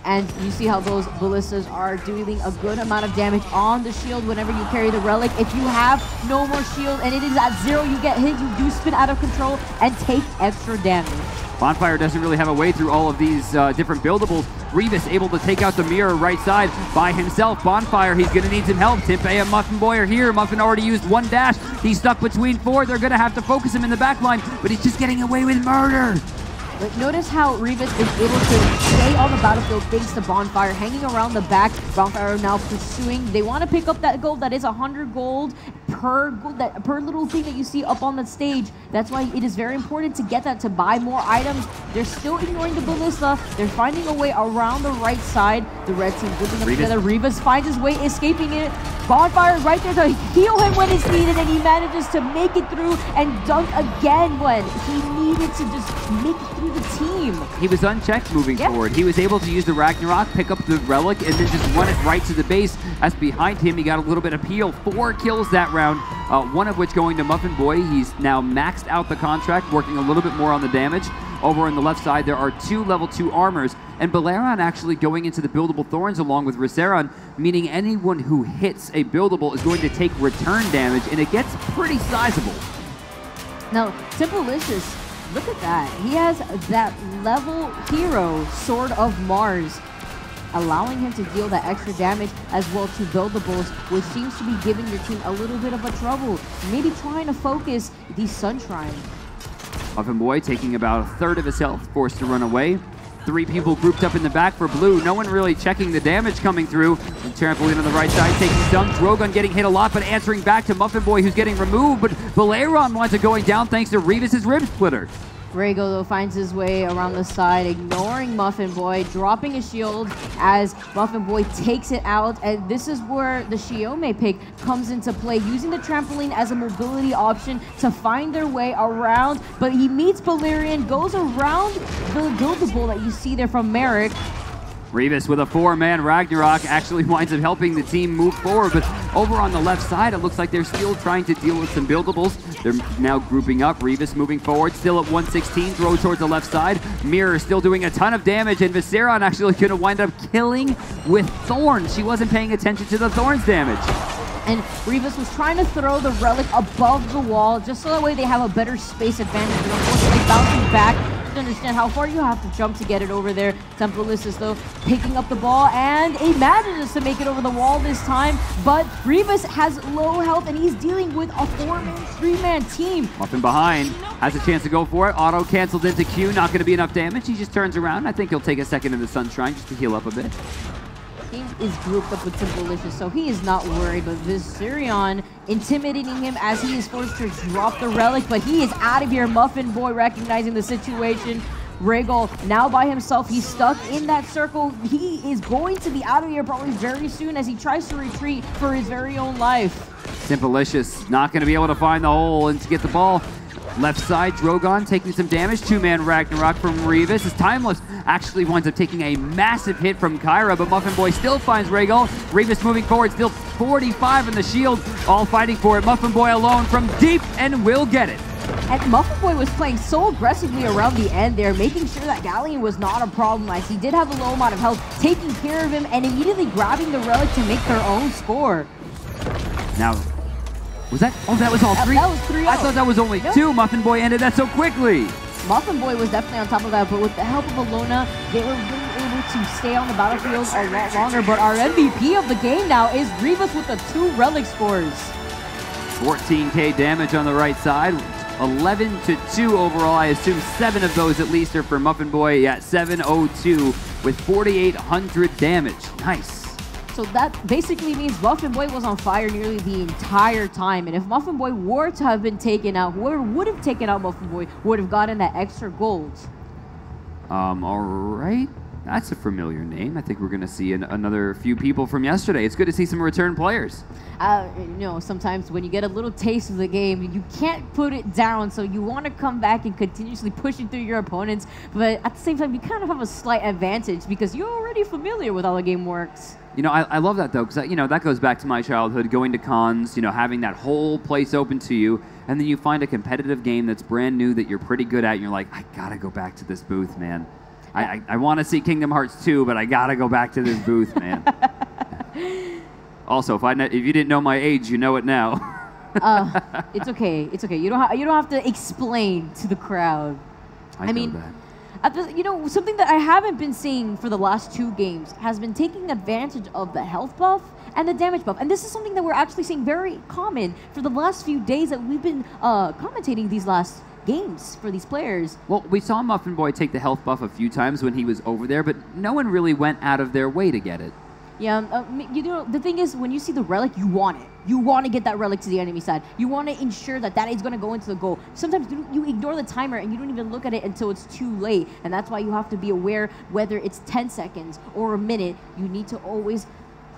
And you see how those ballistas are dealing a good amount of damage on the shield whenever you carry the relic. If you have no more shield and it is at 0, you get hit, you do spin out of control and take extra damage. Bonfire doesn't really have a way through all of these different buildables. Revis able to take out the mirror right side by himself. Bonfire, he's going to need some help. Timpe and Muffin Boy are here. Muffin already used 1 dash. He's stuck between 4. They're going to have to focus him in the back line, but he's just getting away with murder. But notice how Revis is able to stay on the battlefield thanks to Bonfire, hanging around the back. Bonfire now pursuing. They want to pick up that gold. That is 100 gold per little thing that you see up on the stage. That's why it is very important to get that to buy more items. They're still ignoring the ballista. They're finding a way around the right side. The red team grouping up together. Revis finds his way, escaping it. Bonfire right there to heal him when it's needed, and he manages to make it through and dunk again when he needed to just make it through the team. He was unchecked moving forward. He was able to use the Ragnarok, pick up the relic, and then just run it right to the base. As behind him, he got a little bit of peel. 4 kills that round, 1 of which going to Muffin Boy. He's now maxed out the contract, working a little bit more on the damage. Over on the left side, there are 2 level 2 armors, and Balerion actually going into the buildable thorns along with Riseron, meaning anyone who hits a buildable is going to take return damage, and it gets pretty sizable. Now, Simplelicious, look at that. He has that level hero, Sword of Mars, allowing him to deal that extra damage as well to buildables, which seems to be giving your team a little bit of a trouble. Maybe trying to focus the Sun Shrine. Muffin Boy taking about 1/3 of his health, forced to run away. 3 people grouped up in the back for blue. No one really checking the damage coming through. And Trampoline on the right side taking some. Drogon getting hit a lot, but answering back to Muffin Boy, who's getting removed. But Balerion winds up going down thanks to Revis' Rib Splitter. Rhaego, though, finds his way around the side, ignoring Muffin Boy, dropping his shield as Muffin Boy takes it out. And this is where the Xiaomi pick comes into play, using the trampoline as a mobility option to find their way around. But he meets Balerion, goes around the buildable that you see there from Merrick. Revis with a 4-man Ragnarok actually winds up helping the team move forward, but over on the left side, it looks like they're still trying to deal with some buildables. They're now grouping up. Revis moving forward, still at 116, throw towards the left side. Mirror still doing a ton of damage, and Viseron actually going to wind up killing with Thorns. She wasn't paying attention to the Thorns damage. And Revis was trying to throw the relic above the wall, just so that way they have a better space advantage. And unfortunately, bouncing back, to understand how far you have to jump to get it over there. Simplelicious, though, picking up the ball, and he manages to make it over the wall this time. But Revis has low health, and he's dealing with a 4-man, 3-man team. Muffin behind, has a chance to go for it. Auto canceled into Q, not going to be enough damage. He just turns around. I think he'll take a second in the Sun Shrine just to heal up a bit. He is grouped up with Simplelicious, so he is not worried, but Viserion intimidating him as he is forced to drop the relic, but he is out of here. Muffin Boy recognizing the situation. Rhaego now by himself. He's stuck in that circle. He is going to be out of here probably very soon as he tries to retreat for his very own life. Simplelicious not going to be able to find the hole and to get the ball. Left side, Drogon taking some damage. 2-man Ragnarok from Revis. His Timeless actually winds up taking a massive hit from Kyra, but Muffin Boy still finds Rhaego. Revis moving forward, still 45 in the shield, all fighting for it. Muffin Boy alone from deep and will get it. And Muffin Boy was playing so aggressively around the end there, making sure that Galleon was not a problem, as he did have a low amount of health, taking care of him and immediately grabbing the relic to make their own score. Now, was that? Oh, that was all 3? That was 3. I thought that was only 2. Muffin Boy ended that so quickly. Muffin Boy was definitely on top of that, but with the help of Alona, they were really able to stay on the battlefield a lot longer. But our MVP of the game now is Revis with the 2 relic scores. 14k damage on the right side. 11-2 overall. I assume 7 of those at least are for Muffin Boy. Yeah, 702 with 4,800 damage. Nice. So that basically means Muffin Boy was on fire nearly the entire time. And if Muffin Boy were to have been taken out, whoever would have taken out Muffin Boy would have gotten that extra gold. All right. That's a familiar name. I think we're going to see another few people from yesterday. It's good to see some return players. Sometimes when you get a little taste of the game, you can't put it down, so you want to come back and continuously push it through your opponents, but at the same time, you kind of have a slight advantage because you're already familiar with how the game works. I love that, though, because, that goes back to my childhood, going to cons, having that whole place open to you, and then you find a competitive game that's brand new that you're pretty good at, and you're like, I got to go back to this booth, man. I want to see Kingdom Hearts 2, but I got to go back to this booth, man. Also, if you didn't know my age, you know it now. It's okay. It's okay. You don't have to explain to the crowd. I know that. Something that I haven't been seeing for the last 2 games has been taking advantage of the health buff and the damage buff. And this is something that we're actually seeing very common for the last few days that we've been commentating these last games for these players. Well, we saw Muffin Boy take the health buff a few times when he was over there, but no one really went out of their way to get it. Yeah, the thing is, when you see the relic, you want it. You want to get that relic to the enemy side. You want to ensure that is going to go into the goal. Sometimes you ignore the timer and you don't even look at it until it's too late. And that's why you have to be aware, whether it's 10 seconds or a minute, you need to always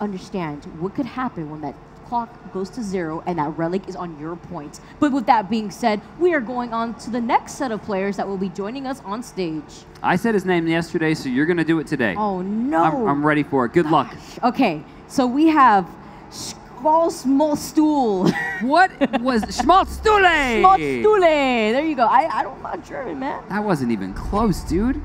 understand what could happen when that clock goes to 0 and that relic is on your point. But with that being said, we are going on to the next set of players that will be joining us on stage. I said his name yesterday, so you're going to do it today. Oh, no. I'm ready for it. Good luck. Okay, so we have Schmalstool. What was Schmalstule? Schmalstule. There you go. I'm not German, man. That wasn't even close, dude.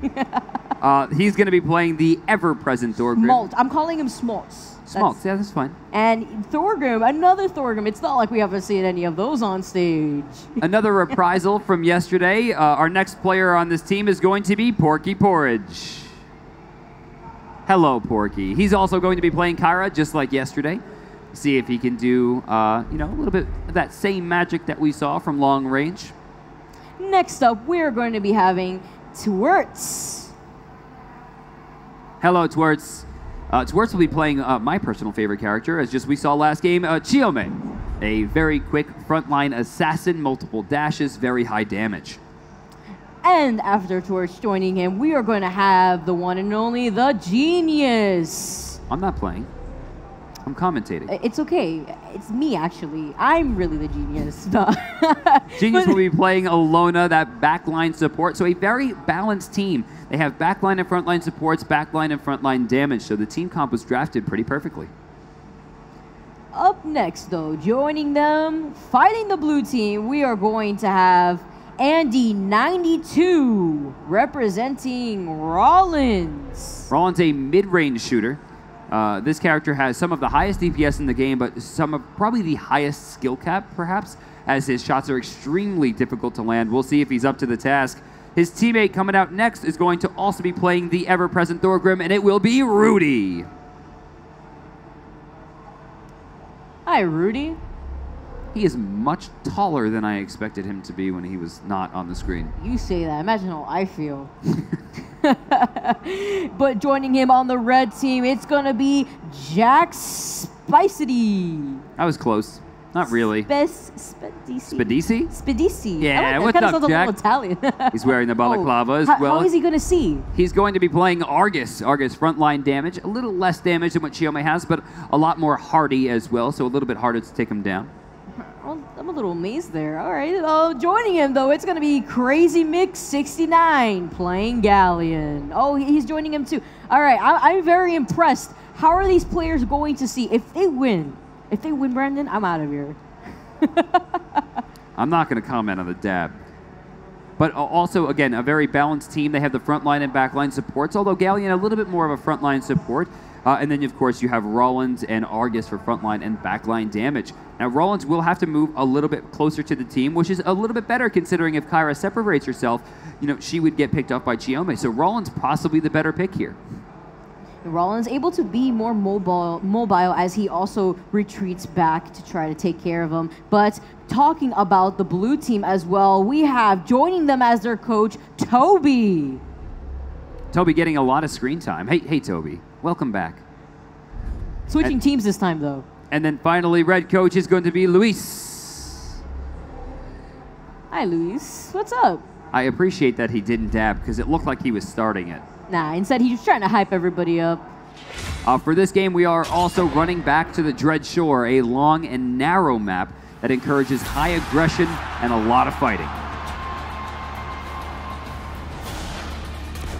He's going to be playing the ever-present Thorgrim. Smalt. I'm calling him Smaltz. Smaltz, yeah, that's fine. And Thorgrim, another Thorgrim. It's not like we haven't seen any of those on stage. Another reprisal from yesterday. Our next player on this team is going to be Porky Porridge. Hello, Porky. He's also going to be playing Kyra, just like yesterday. See if he can do, a little bit of that same magic that we saw from long range. Next up, we're going to be having Twerts. Hello, Twerts. Twerts will be playing my personal favorite character, as just we saw last game, Chiome. A very quick frontline assassin, multiple dashes, very high damage. And after Twerts joining him, we are going to have the one and only, the Genius. I'm not playing. I'm commentating. It's okay. It's me, actually. I'm really the Genius. Genius will be playing Alona, that backline support. So a very balanced team. They have backline and frontline supports, backline and frontline damage. So the team comp was drafted pretty perfectly. Up next, though, joining them, fighting the blue team, we are going to have Andy92 representing Rollins. Rollins, a mid-range shooter. This character has some of the highest DPS in the game, but some of probably the highest skill cap, perhaps, as his shots are extremely difficult to land. We'll see if he's up to the task. His teammate coming out next is going to also be playing the ever-present Thorgrim, and it will be Rudy. Hi, Rudy. He is much taller than I expected him to be when he was not on the screen. You say that. Imagine how I feel. But joining him on the red team, it's going to be Jack Spicity. I was close. Not really. Spedisi? Spedisi. Yeah, what's up, Jack? Italian. He's wearing the balaclava as well. How is he going to see? He's going to be playing Argus. Argus frontline damage. A little less damage than what Chiome has, but a lot more hardy as well, so a little bit harder to take him down. Well, I'm a little amazed there. All right. Joining him, though, it's going to be Crazy Mix 69 playing Galleon. Oh, he's joining him, too. All right. I'm very impressed. How are these players going to see? If they win, Brandon, I'm out of here. I'm not going to comment on the dab. But also, again, a very balanced team. They have the frontline and backline supports, although Galleon a little bit more of a frontline support. And then, of course, you have Rollins and Argus for frontline and backline damage. Now, Rollins will have to move a little bit closer to the team, which is a little bit better considering if Kyra separates herself, she would get picked up by Chiome. So Rollins possibly the better pick here. Rollins able to be more mobile as he also retreats back to try to take care of him. But talking about the blue team as well, we have joining them as their coach, Toby. Toby getting a lot of screen time. Hey, Toby. Welcome back. Switching teams this time, though. And then finally, red coach is going to be Luis. Hi, Luis. What's up? I appreciate that he didn't dab because it looked like he was starting it. Nah, instead he's trying to hype everybody up. For this game, we are also running back to the Dread Shore, a long and narrow map that encourages high aggression and a lot of fighting.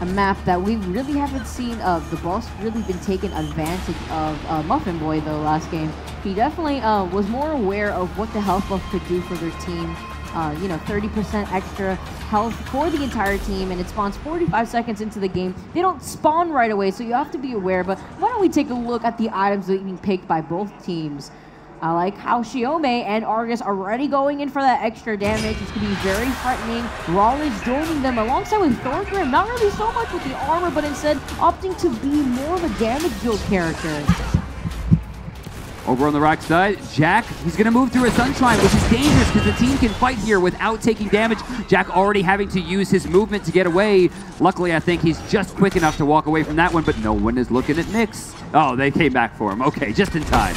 A map that we really haven't seen the boss really been taking advantage of. Muffin Boy, though, last game, he definitely was more aware of what the health buff could do for their team. 30% extra health for the entire team, and it spawns 45 seconds into the game. They don't spawn right away, so you have to be aware. But why don't we take a look at the items that are being picked by both teams? I like how Xiaome and Argus are already going in for that extra damage. It's going to be very frightening. Rollins joining them alongside with Thorgrim. Not really so much with the armor, but instead opting to be more of a damage build character. Over on the right side, Jack, he's going to move through a Sunshine, which is dangerous because the team can fight here without taking damage. Jack already having to use his movement to get away. Luckily, I think he's just quick enough to walk away from that one, but no one is looking at Nyx. Oh, they came back for him. Okay, just in time.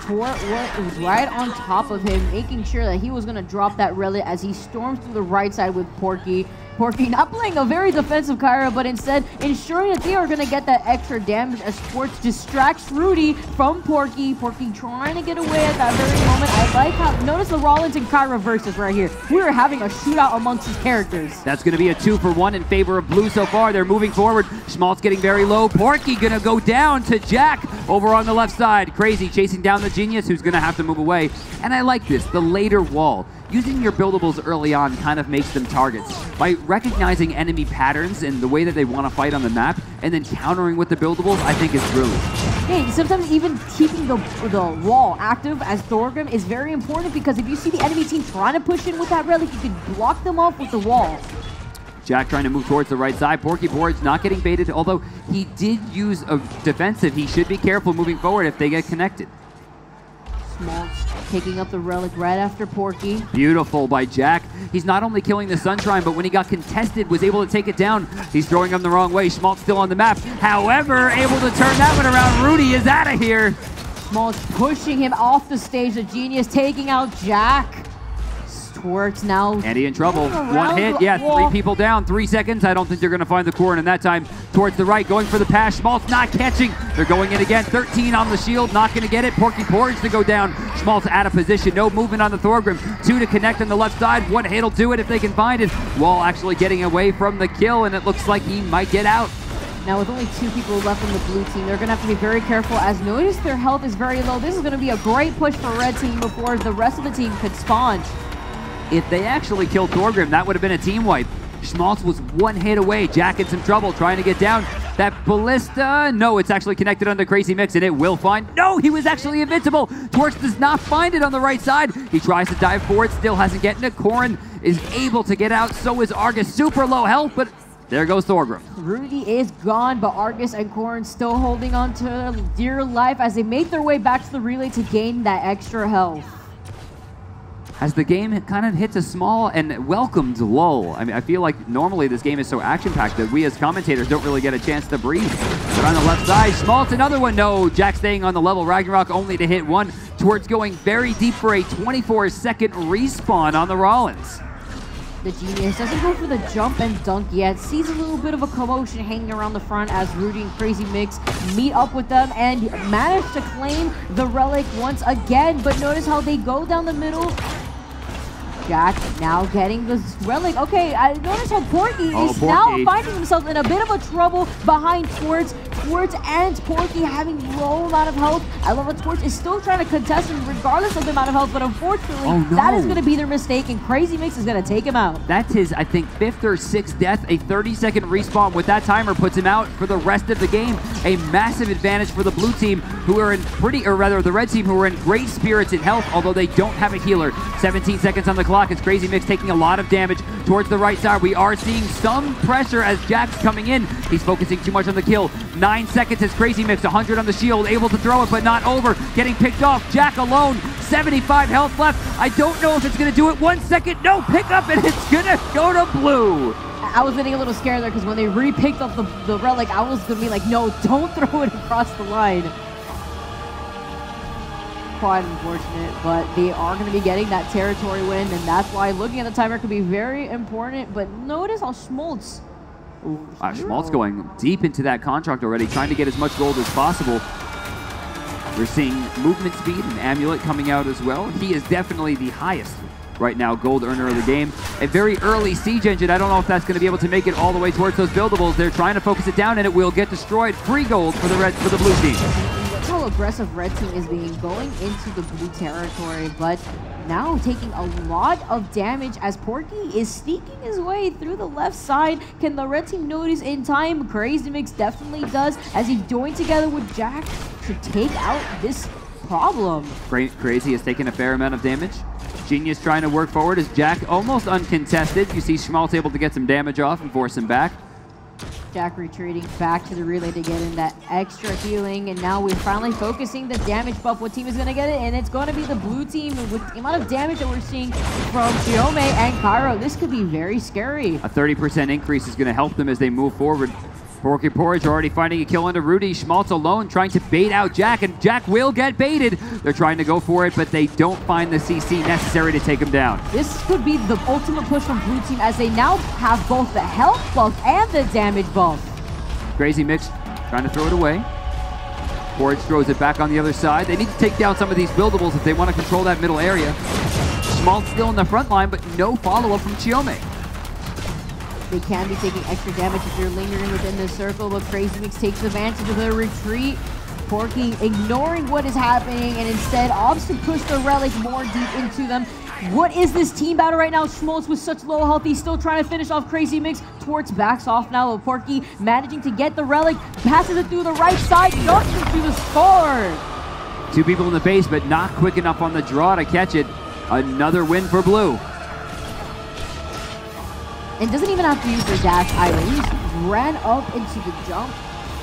Tort was right on top of him, making sure that he was going to drop that relic as he storms through the right side with Porky. Porky not playing a very defensive Kyra, but instead ensuring that they are going to get that extra damage as Sports distracts Rudy from Porky. Porky trying to get away at that very moment. I like how, notice the Rollins and Kyra versus right here. We are having a shootout amongst his characters. That's going to be a 2-for-1 in favor of Blue so far. They're moving forward. Schmaltz getting very low. Porky going to go down to Jack over on the left side. Crazy chasing down the Genius, who's going to have to move away. And I like this, the later wall. Using your buildables early on kind of makes them targets. By recognizing enemy patterns and the way that they want to fight on the map, and then countering with the buildables, I think is brilliant. Hey, sometimes even keeping the wall active as Thorgrim is very important, because if you see the enemy team trying to push in with that relic, you can block them off with the wall. Jack trying to move towards the right side. Porky Board's not getting baited, although he did use a defensive. He should be careful moving forward if they get connected. Schmaltz taking up the relic right after Porky. Beautiful by Jack. He's not only killing the Sunshine, but when he got contested, was able to take it down. He's throwing him the wrong way. Schmaltz still on the map. However, able to turn that one around. Rudy is out of here. Schmaltz pushing him off the stage. The Genius taking out Jack. Twerks now. And he in trouble. One hit. Yeah, 3 people down. 3 seconds. I don't think they're going to find the core. And that time, towards the right, going for the pass. Schmaltz not catching. They're going in again. 13 on the shield. Not going to get it. Porky Porridge to go down. Schmaltz out of position. No movement on the Thorgrim. 2 to connect on the left side. 1 hit will do it if they can find it. Wall actually getting away from the kill, and it looks like he might get out. Now with only 2 people left on the blue team, they're going to have to be very careful, as notice their health is very low. This is going to be a great push for red team before the rest of the team could spawn. If they actually killed Thorgrim, that would have been a team wipe. Schmaltz was 1 hit away. Jack in some trouble trying to get down. That ballista, no, it's actually connected on the Crazy Mix, and it will find. No, he was actually invincible. Twerks does not find it on the right side. He tries to dive forward, still hasn't gotten it. Corrin is able to get out. So is Argus. Super low health, but there goes Thorgrim. Rudy is gone, but Argus and Corrin still holding on to dear life as they make their way back to the relay to gain that extra health. As the game kind of hits a small and welcomed lull. I mean, I feel like normally this game is so action-packed that we as commentators don't really get a chance to breathe. But on the left side, Schmaltz, another one. No, Jack staying on the level. Ragnarok only to hit 1. Towards going very deep for a 24-second respawn on the Rollins. The Genius doesn't go for the jump and dunk yet. Sees a little bit of a commotion hanging around the front as Rudy and Crazy Mix meet up with them and manage to claim the relic once again. But notice how they go down the middle. Jack now getting this relic. Okay, I notice how Porky is now finding himself in a bit of a trouble behind Twerks. Twerks and Porky having low amount of health. I love how Twerks is still trying to contest him regardless of the amount of health, but unfortunately, that is going to be their mistake, and Crazy Mix is going to take him out. That's his, I think, 5th or 6th death. A 30-second respawn with that timer puts him out for the rest of the game. A massive advantage for the blue team, who are in the red team, who are in great spirits in health, although they don't have a healer. 17 seconds on the clock. It's Crazy Mix taking a lot of damage towards the right side. We are seeing some pressure as Jack's coming in. He's focusing too much on the kill. 9 seconds as Crazy Mix, 100 on the shield, able to throw it, but not over. Getting picked off. Jack alone, 75 health left. I don't know if it's going to do it. 1 second, no, pick up, and it's going to go to blue. I was getting a little scared there because when they re-picked up the relic, I was going to be like, no, don't throw it across the line. Quite unfortunate, but they are going to be getting that territory win, and that's why looking at the timer could be very important. But notice how Schmaltz Schmaltz going deep into that contract already, trying to get as much gold as possible. We're seeing movement speed and amulet coming out as well. He is definitely the highest right now gold earner of the game. A very early siege engine. I don't know if that's going to be able to make it all the way towards those buildables. They're trying to focus it down, and it will get destroyed. Free gold for the blue team. That's how aggressive red team is being going into the blue territory, but now taking a lot of damage as Porky is sneaking his way through the left side. Can the red team notice in time? Crazy Mix definitely does, as he's joined together with Jack to take out this problem. Crazy has taken a fair amount of damage. Genius trying to work forward as Jack almost uncontested. You see Schmaltz able to get some damage off and force him back. Jack retreating back to the relay to get in that extra healing, and now we're finally focusing the damage buff. What team is going to get it? And it's going to be the blue team with the amount of damage that we're seeing from Chiome and Cairo. This could be very scary. A 30% increase is going to help them as they move forward. Porky Porridge already finding a kill into Rudy. Schmaltz alone trying to bait out Jack, and Jack will get baited. They're trying to go for it, but they don't find the CC necessary to take him down. This could be the ultimate push from blue team, as they now have both the health buff and the damage buff. Crazy Mix trying to throw it away. Porridge throws it back on the other side. They need to take down some of these buildables if they want to control that middle area. Schmaltz still in the front line, but no follow-up from Chiome. They can be taking extra damage if you're lingering within this circle, but Crazy Mix takes advantage of the retreat. Porky ignoring what is happening and instead opts to push the relic more deep into them. What is this team battle right now? Schmaltz with such low health, he's still trying to finish off Crazy Mix. Torts backs off now, but Porky managing to get the relic, passes it through the right side, knocks it through the score. Two people in the base, but not quick enough on the draw to catch it. Another win for blue. And doesn't even have to use the dash either. He just ran up into the jump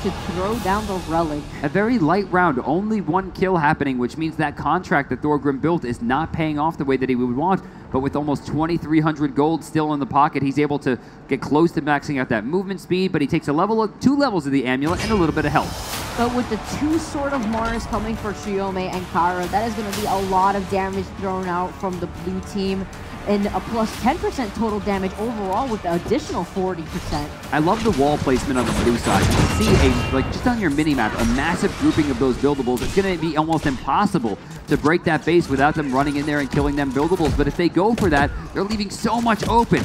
to throw down the relic. A very light round, only one kill happening, which means that contract that Thorgrim built is not paying off the way that he would want. But with almost 2,300 gold still in the pocket, he's able to get close to maxing out that movement speed, but he takes two levels of the amulet and a little bit of health. But with the two Sword of Mars coming for Chiome and Cairo, that is going to be a lot of damage thrown out from the blue team, and a plus 10% total damage overall with the additional 40%. I love the wall placement on the blue side. You see, just on your mini-map, a massive grouping of those buildables. It's going to be almost impossible to break that base without them running in there and killing them buildables. But if they go for that, they're leaving so much open.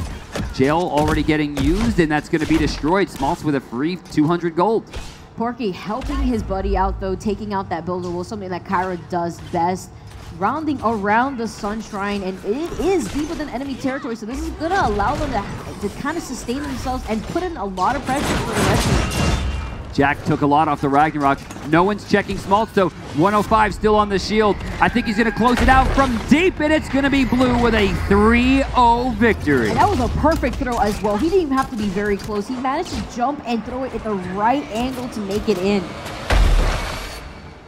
Jail already getting used, and that's going to be destroyed. Schmaltz with a free 200 gold. Porky helping his buddy out, though, taking out that buildable, something that Cairo does best. Rounding around the Sun Shrine, and it is deep within enemy territory, so this is going to allow them to kind of sustain themselves and put in a lot of pressure for the rest of them. Jack took a lot off the Ragnarok. No one's checking Schmaltz, though. 105 still on the shield. I think he's going to close it out from deep, and it's going to be blue with a 3-0 victory. And that was a perfect throw as well. He didn't even have to be very close. He managed to jump and throw it at the right angle to make it in.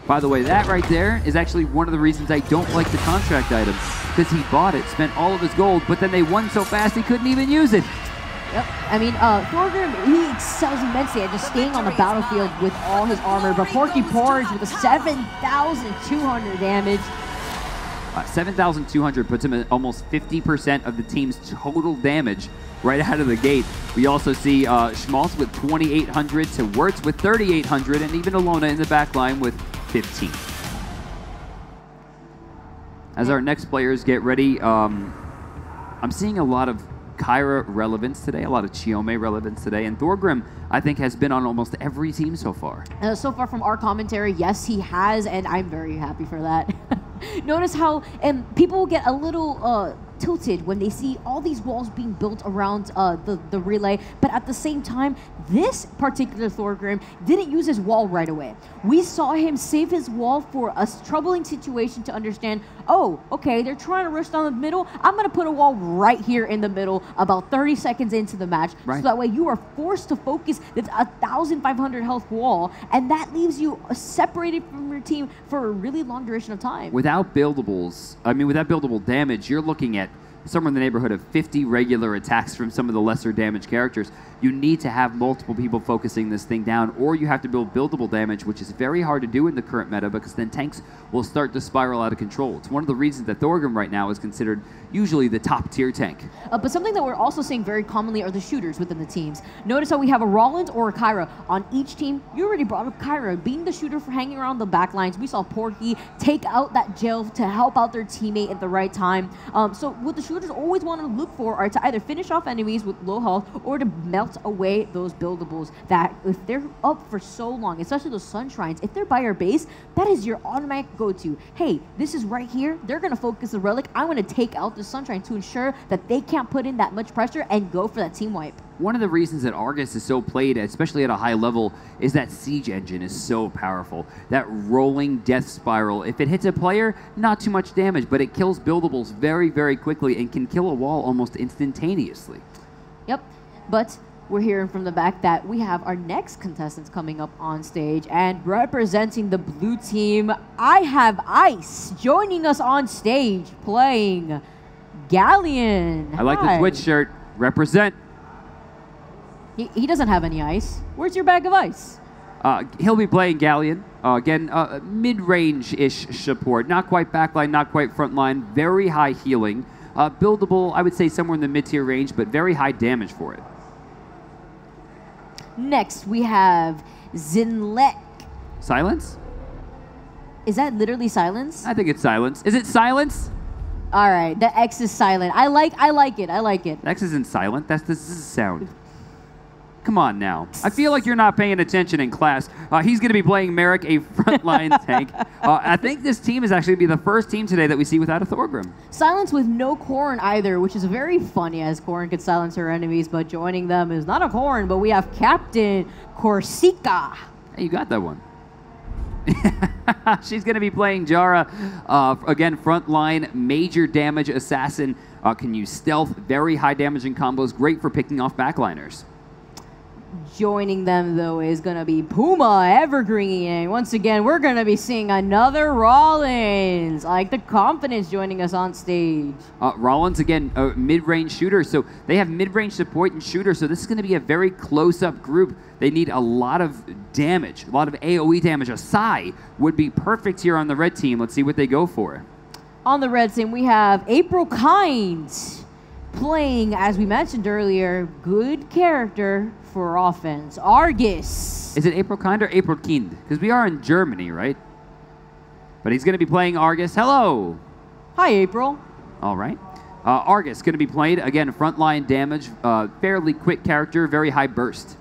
By the way, that right there is actually one of the reasons I don't like the contract items, because he bought it, spent all of his gold, but then they won so fast he couldn't even use it. Yep. I mean, Thorgrim, he excels immensely at just staying on the battlefield with all his armor, but Porky Porridge with a 7,200 damage. 7,200 puts him at almost 50% of the team's total damage right out of the gate. We also see Schmaltz with 2,800 to Wirtz with 3,800, and even Alona in the back line with 15. As our next players get ready, I'm seeing a lot of Kyra relevance today, a lot of Chiome relevance today, and Thorgrim, I think, has been on almost every team so far. So far from our commentary, yes, he has, and I'm very happy for that. Notice how people get a little tilted when they see all these walls being built around the relay, but at the same time, this particular Thorgrim didn't use his wall right away. We saw him save his wall for a troubling situation to understand, oh, okay, they're trying to rush down the middle, I'm going to put a wall right here in the middle about 30 seconds into the match, so that way you are forced to focus this 1,500 health wall, and that leaves you separated from your team for a really long duration of time. Without buildables, without buildable damage, you're looking at somewhere in the neighborhood of 50 regular attacks from some of the lesser damage characters. You need to have multiple people focusing this thing down, or you have to build buildable damage, which is very hard to do in the current meta because then tanks will start to spiral out of control. It's one of the reasons that Thorgrim right now is considered usually the top tier tank. But something that we're also seeing very commonly are the shooters within the teams. Notice how we have a Rollins or a Kyra on each team. You already brought up Kyra being the shooter for hanging around the back lines. We saw Porky take out that jail to help out their teammate at the right time. So what the shooters always want to look for are to either finish off enemies with low health or to melt away those buildables that if they're up for so long, especially those sun shrines, if they're by your base, that is your automatic go-to. Hey, this is right here. They're going to focus the relic. I want to take out the sun shrine to ensure that they can't put in that much pressure and go for that team wipe. One of the reasons that Argus is so played, especially at a high level, is that siege engine is so powerful. That rolling death spiral. If it hits a player, not too much damage, but it kills buildables very, very quickly and can kill a wall almost instantaneously. Yep, but we're hearing from the back that we have our next contestants coming up on stage, and representing the blue team, I have Ice joining us on stage playing Galleon. I like the Twitch shirt. Represent. He doesn't have any ice. Where's your bag of ice? He'll be playing Galleon. Again, mid-range-ish support. Not quite backline, not quite frontline. Very high healing. Buildable, I would say somewhere in the mid-tier range, but very high damage for it. Next, we have Zinlek. Silence? Is that literally silence? I think it's silence. Is it silence? All right, the X is silent. I like it. I like it. X isn't silent. This is sound. Come on now. I feel like you're not paying attention in class. He's going to be playing Merrick, a frontline tank. I think this team is actually going to be the first team today that we see without a Thorgrim. Silence with no Corrin either, which is very funny as Corrin could silence her enemies, but joining them is not a Corrin, but we have Captain Corsica. Hey, you got that one. She's going to be playing Jara. Again, frontline, major damage assassin. Can use stealth, very high damaging combos, great for picking off backliners. Joining them, though, is going to be Puma Evergreen. Once again, we're going to be seeing another Rollins. I like the confidence joining us on stage. Rollins, again, a mid-range shooter. So they have mid-range support and shooter. So this is going to be a very close-up group. They need a lot of damage, a lot of AoE damage. A Psy would be perfect here on the red team. Let's see what they go for. On the red team, we have April Kind playing, as we mentioned earlier, good character for offense. Argus. Is it April Kind or April Kind? Because we are in Germany, right? But he's going to be playing Argus. Hello. Hi, April. All right. Argus going to be played, again, frontline damage, fairly quick character, very high burst.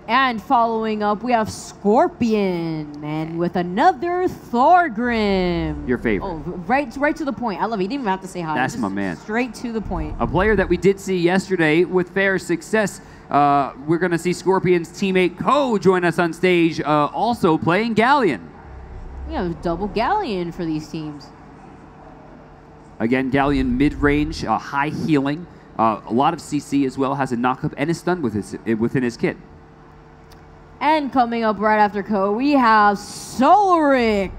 And following up, we have Scorpion, and with another Thorgrim. Your favorite. Oh, right to the point. I love it. You didn't even have to say hi. That's just my man. Straight to the point. A player that we did see yesterday with fair success. We're going to see Scorpion's teammate Ko join us on stage, also playing Galleon. We have double Galleon for these teams. Again, Galleon mid-range, high healing, a lot of CC as well, has a knock-up and a stun within his kit. And coming up right after Ko, we have Solaric.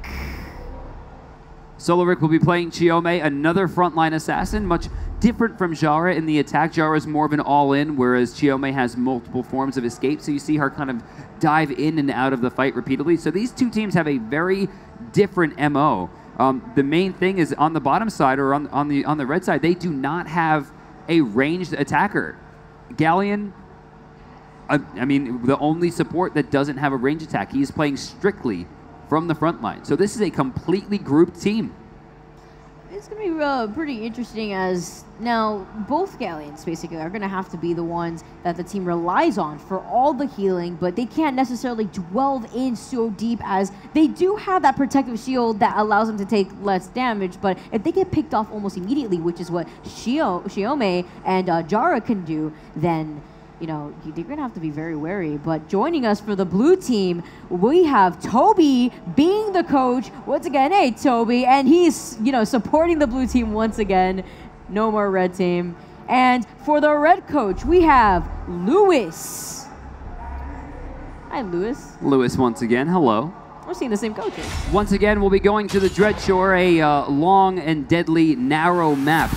Solaric will be playing Chiome, another frontline assassin, much different from Jara in the attack. Jara is more of an all-in, whereas Chiome has multiple forms of escape, so you see her kind of dive in and out of the fight repeatedly. So these two teams have a very different MO. The main thing is on the bottom side, or on the red side, they do not have a ranged attacker. Galleon, I mean, the only support that doesn't have a range attack. He is playing strictly from the front line. So this is a completely grouped team. It's going to be pretty interesting, as now both Galleons basically are going to have to be the ones that the team relies on for all the healing, but they can't necessarily dwell in so deep, as they do have that protective shield that allows them to take less damage. But if they get picked off almost immediately, which is what Chiome and Jara can do, then you know, they're going to have to be very wary. But joining us for the blue team, we have Toby being the coach. Once again, hey, Toby. And he's, you know, supporting the blue team once again. No more red team. And for the red coach, we have Lewis. Hi, Lewis. Lewis once again. Hello. We're seeing the same coaches. Once again, we'll be going to the Dreadshore, a long and deadly narrow map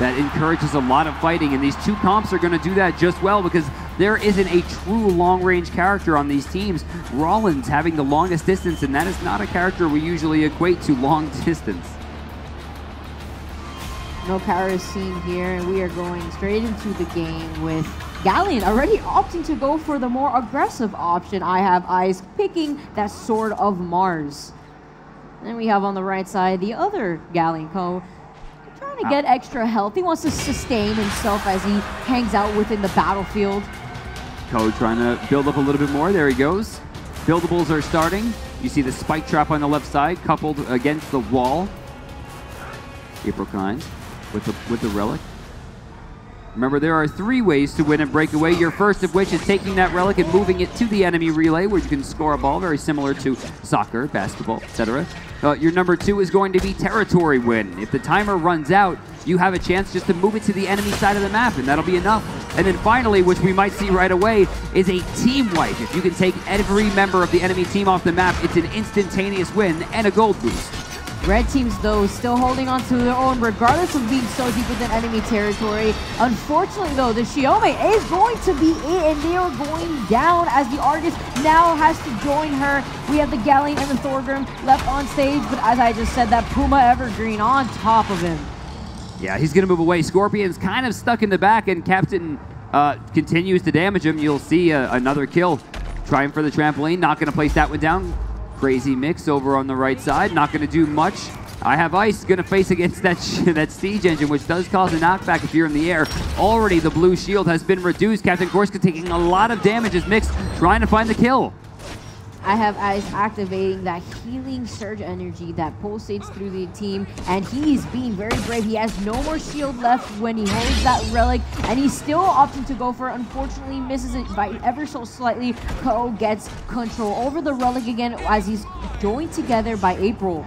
that encourages a lot of fighting, and these two comps are going to do that just well because there isn't a true long-range character on these teams. Rollins having the longest distance, and that is not a character we usually equate to long distance. No power is seen here, and we are going straight into the game with Galleon already opting to go for the more aggressive option. I Have Ice picking that Sword of Mars. Then we have on the right side the other Galleon, Ko, trying to get extra health. He wants to sustain himself as he hangs out within the battlefield. Ko trying to build up a little bit more. There he goes. Buildables are starting. You see the spike trap on the left side coupled against the wall. April Kind with the relic. Remember, there are 3 ways to win in Breakaway. Your first of which is taking that relic and moving it to the enemy relay where you can score a ball, very similar to soccer, basketball, etc. Your number 2 is going to be territory win. If the timer runs out, you have a chance just to move it to the enemy side of the map, and that'll be enough. And then finally, which we might see right away, is a team wipe. If you can take every member of the enemy team off the map, it's an instantaneous win and a gold boost. Red teams, though, still holding on to their own, regardless of being so deep within enemy territory. Unfortunately, though, the Xiaomi is going to be it, and they are going down as the Argus now has to join her. We have the Galleon and the Thorgrim left on stage, but as I just said, that Puma Evergreen on top of him. Yeah, he's going to move away. Scorpion's kind of stuck in the back, and Captain continues to damage him. You'll see another kill. Trying for the trampoline, not going to place that one down. Crazy mix over on the right side, not going to do much. I Have Ice going to face against that Siege Engine, which does cause a knockback if you're in the air. Already the blue shield has been reduced. Captain Gorska taking a lot of damage as Mix trying to find the kill. I Have Ice activating that healing surge energy that pulsates through the team, and he's being very brave. He has no more shield left when he holds that relic, and he's still opting to go for it. Unfortunately, misses it by ever so slightly. Ko gets control over the relic again as he's joined together by April.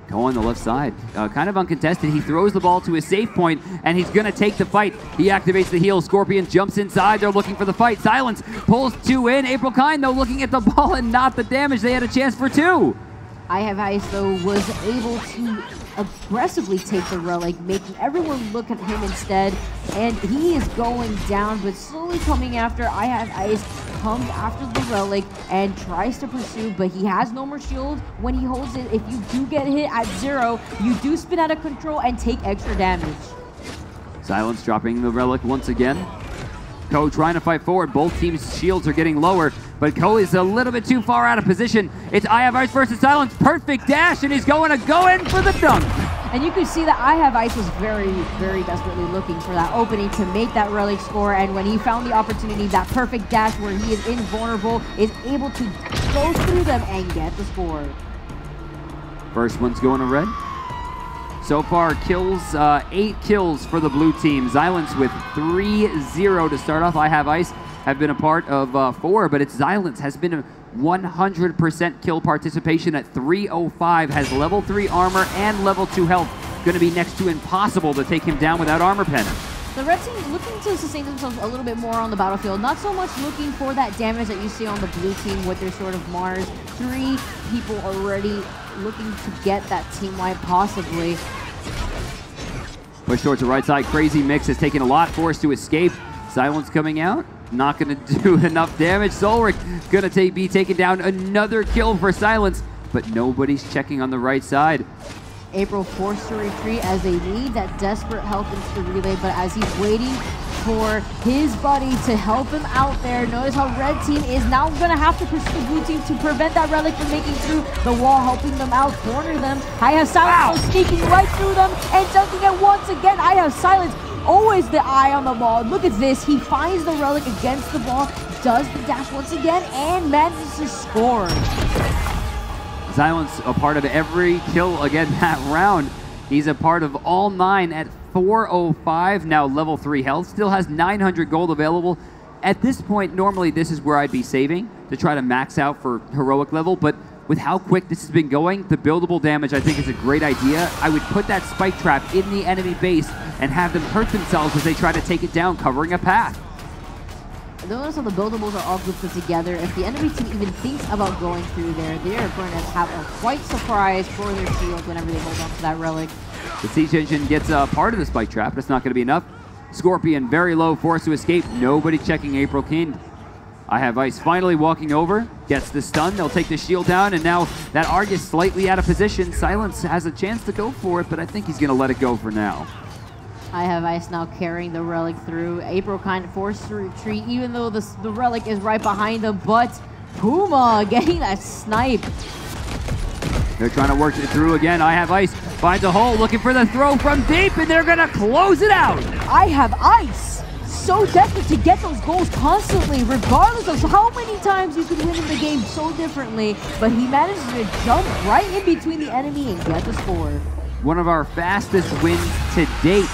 Go on the left side, kind of uncontested. He throws the ball to his safe point, and he's going to take the fight. He activates the heal. Scorpion jumps inside. They're looking for the fight. Silence pulls 2 in. April Kind, though, looking at the ball and not the damage. They had a chance for 2. I Have Ice, though, was able to aggressively take the relic, making everyone look at him instead, and he is going down, but slowly coming after. I Have Ice comes after the relic and tries to pursue, but he has no more shield. When he holds it, if you do get hit at 0, you do spin out of control and take extra damage. Silence dropping the relic once again. Ko trying to fight forward. Both teams' shields are getting lower, but Ko is a little bit too far out of position. It's I Have Ice versus Silence. Perfect dash, and he's going to go in for the dunk. And you can see that I Have Ice was very, very desperately looking for that opening to make that relic score, and when he found the opportunity, that perfect dash where he is invulnerable, is able to go through them and get the score. First one's going to red. So far, kills, 8 kills for the blue team. Silence with 3-0 to start off. I Have Ice have been a part of 4, but it's Silence has been a 100% kill participation at 305, has level 3 armor and level 2 health. Going to be next to impossible to take him down without armor pen. The red team is looking to sustain themselves a little bit more on the battlefield, not so much looking for that damage that you see on the blue team with their Sword of Mars. 3 people already looking to get that team wipe possibly. Push towards the right side. Crazy Mix has taken a lot, forced to escape. Silence coming out. Not going to do enough damage. Solric going to be taking down another kill for Silence, but nobody's checking on the right side. April forced to retreat as they need that desperate help into the relay, but as he's waiting for his buddy to help him out there, notice how red team is now going to have to pursue the blue team to prevent that relic from making through the wall, helping them out, corner them. I Have Silence sneaking right through them and dunking it once again. I Have Silence, always the eye on the ball. Look at this. He finds the relic against the ball, does the dash once again, and manages to score. Silence a part of every kill again that round. He's a part of all 9 at 405, now level 3 health. Still has 900 gold available. At this point, normally this is where I'd be saving to try to max out for heroic level, but with how quick this has been going, the buildable damage I think is a great idea. I would put that spike trap in the enemy base and have them hurt themselves as they try to take it down, covering a path. Notice how the buildables are all grouped together. If the enemy team even thinks about going through there, they are going to have a quite surprise for their shield whenever they hold on to that relic. The Siege Engine gets a part of the spike trap, but it's not going to be enough. Scorpion, very low, forced to escape. Nobody checking April King. I Have Ice finally walking over, gets the stun. They'll take the shield down, and now that Argus slightly out of position. Silence has a chance to go for it, but I think he's going to let it go for now. I Have Ice now carrying the relic through. April kind of forced to retreat, even though the relic is right behind them, but Puma getting that snipe. They're trying to work it through again. I Have Ice finds a hole, looking for the throw from deep, and they're going to close it out. I Have Ice. So desperate to get those goals constantly, regardless of how many times you could win in the game so differently, but he manages to jump right in between the enemy and get the score. One of our fastest wins to date.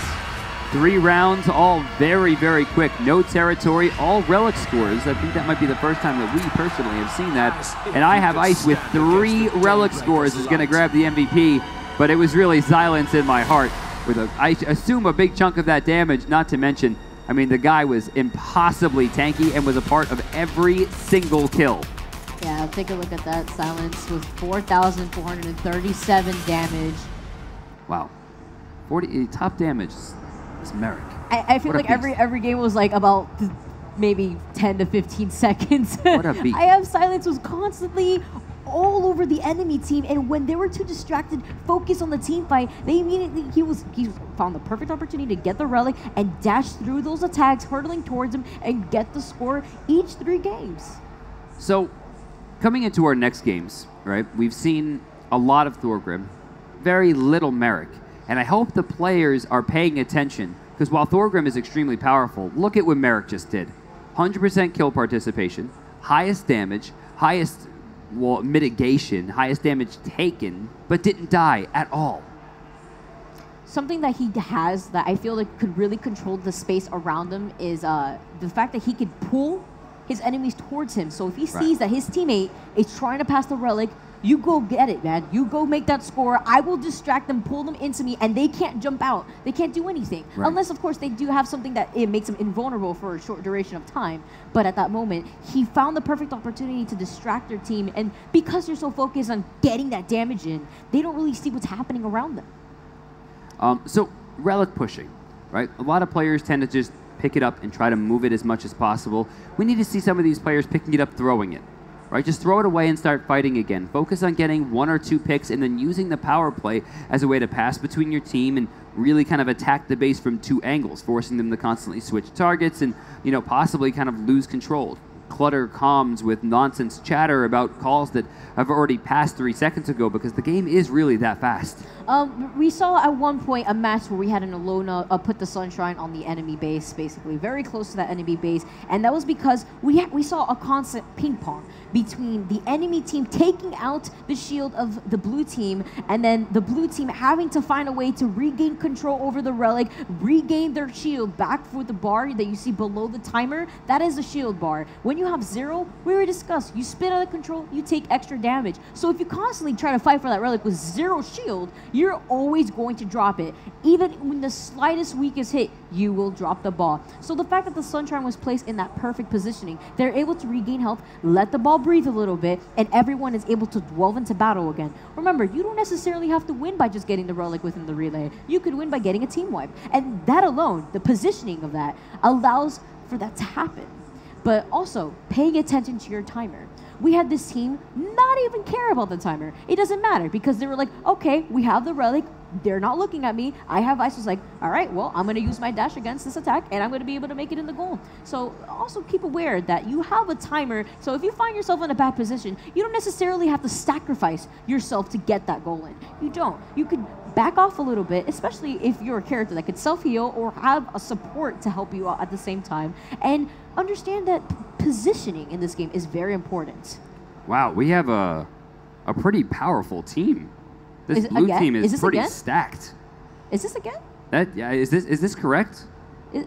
3 rounds, all very, very quick. No territory, all relic scores. I think that might be the first time that we personally have seen that. And I Have Ice with 3 relic scores is going to grab the MVP, but it was really Silence in my heart with, I assume, a big chunk of that damage, not to mention, I mean, the guy was impossibly tanky and was a part of every single kill. Yeah, take a look at that. Silence with 4,437 damage. Wow. 40 top damage is Merrick. I feel like every game was like about maybe 10 to 15 seconds. What a beat. I Have Silence was constantly all over the enemy team, and when they were too distracted, focused on the team fight, they immediately he found the perfect opportunity to get the relic and dash through those attacks, hurtling towards him and get the score each 3 games. So, coming into our next games, right? We've seen a lot of Thorgrim, very little Merrick, and I hope the players are paying attention because while Thorgrim is extremely powerful, look at what Merrick just did: 100% kill participation, highest damage, highest mitigation, highest damage taken, but didn't die at all. Something that he has that I feel like could really control the space around him is the fact that he could pull his enemies towards him. So if he sees that his teammate is trying to pass the relic, you go get it, man. You go make that score. I will distract them, pull them into me, and they can't jump out. They can't do anything. Right. Unless, of course, they do have something that it makes them invulnerable for a short duration of time. But at that moment, he found the perfect opportunity to distract their team. And because they're so focused on getting that damage in, they don't really see what's happening around them. So, relic pushing, right? A lot of players tend to just pick it up and try to move it as much as possible. We need to see some of these players picking it up, throwing it. Right, just throw it away and start fighting again. Focus on getting 1 or 2 picks and then using the power play as a way to pass between your team and really kind of attack the base from 2 angles, forcing them to constantly switch targets and, you know, possibly kind of lose control. Clutter comms with nonsense chatter about calls that have already passed 3 seconds ago because the game is really that fast. We saw at one point a match where we had an Alona put the Sunshine on the enemy base, basically, very close to that enemy base, and that was because we saw a constant ping pong between the enemy team taking out the shield of the blue team, and then the blue team having to find a way to regain control over the relic, regain their shield back for the bar that you see below the timer. That is the shield bar. When you have 0, we already discussed, you spin out of control, you take extra damage. So if you constantly try to fight for that relic with 0 shield, you're always going to drop it. Even when the slightest weakest hit, you will drop the ball. So the fact that the Sunshine was placed in that perfect positioning, they're able to regain health, let the ball breathe a little bit, and everyone is able to delve into battle again. Remember, you don't necessarily have to win by just getting the relic within the relay. You could win by getting a team wipe. And that alone, the positioning of that, allows for that to happen. But also, paying attention to your timer. We had this team not even care about the timer. It doesn't matter because they were like, okay, we have the relic. They're not looking at me. I Have Ice was like, all right, well, I'm going to use my dash against this attack, and I'm going to be able to make it in the goal. So also keep aware that you have a timer. So if you find yourself in a bad position, you don't necessarily have to sacrifice yourself to get that goal in. You don't. You could back off a little bit, especially if you're a character that could self-heal or have a support to help you out at the same time. And understand that positioning in this game is very important. Wow, we have a pretty powerful team. This blue team is pretty stacked. Is this again? Is this correct?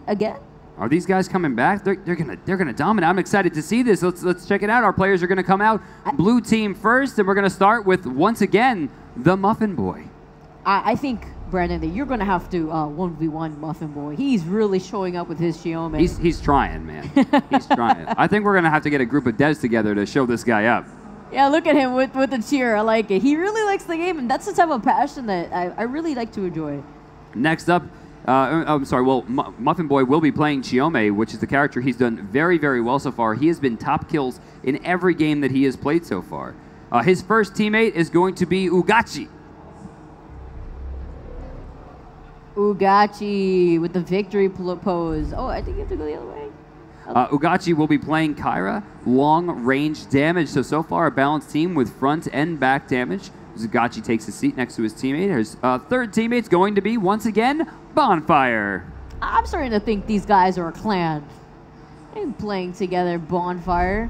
Again? Are these guys coming back? They're gonna dominate. I'm excited to see this. Let's check it out. Our players are gonna come out blue team first, and we're gonna start with once again the Muffin Boy. I think, Brandon, that you're going to have to 1v1 Muffin Boy. He's really showing up with his Shiome. He's trying, man. He's trying. I think we're going to have to get a group of devs together to show this guy up. Yeah, look at him with the cheer. I like it. He really likes the game, and that's the type of passion that I really like to enjoy. Next up, I'm sorry, well, Muffin Boy will be playing Chiome, which is the character he's done very, very well so far. He has been top kills in every game that he has played so far. His first teammate is going to be Ugachi. Ugachi with the victory pose. Oh, I think you have to go the other way. Ugachi will be playing Kyra, long-range damage. So far, a balanced team with front and back damage. Ugachi takes a seat next to his teammate. His third teammate's going to be, once again, Bonfire. I'm starting to think these guys are a clan. They're playing together, Bonfire.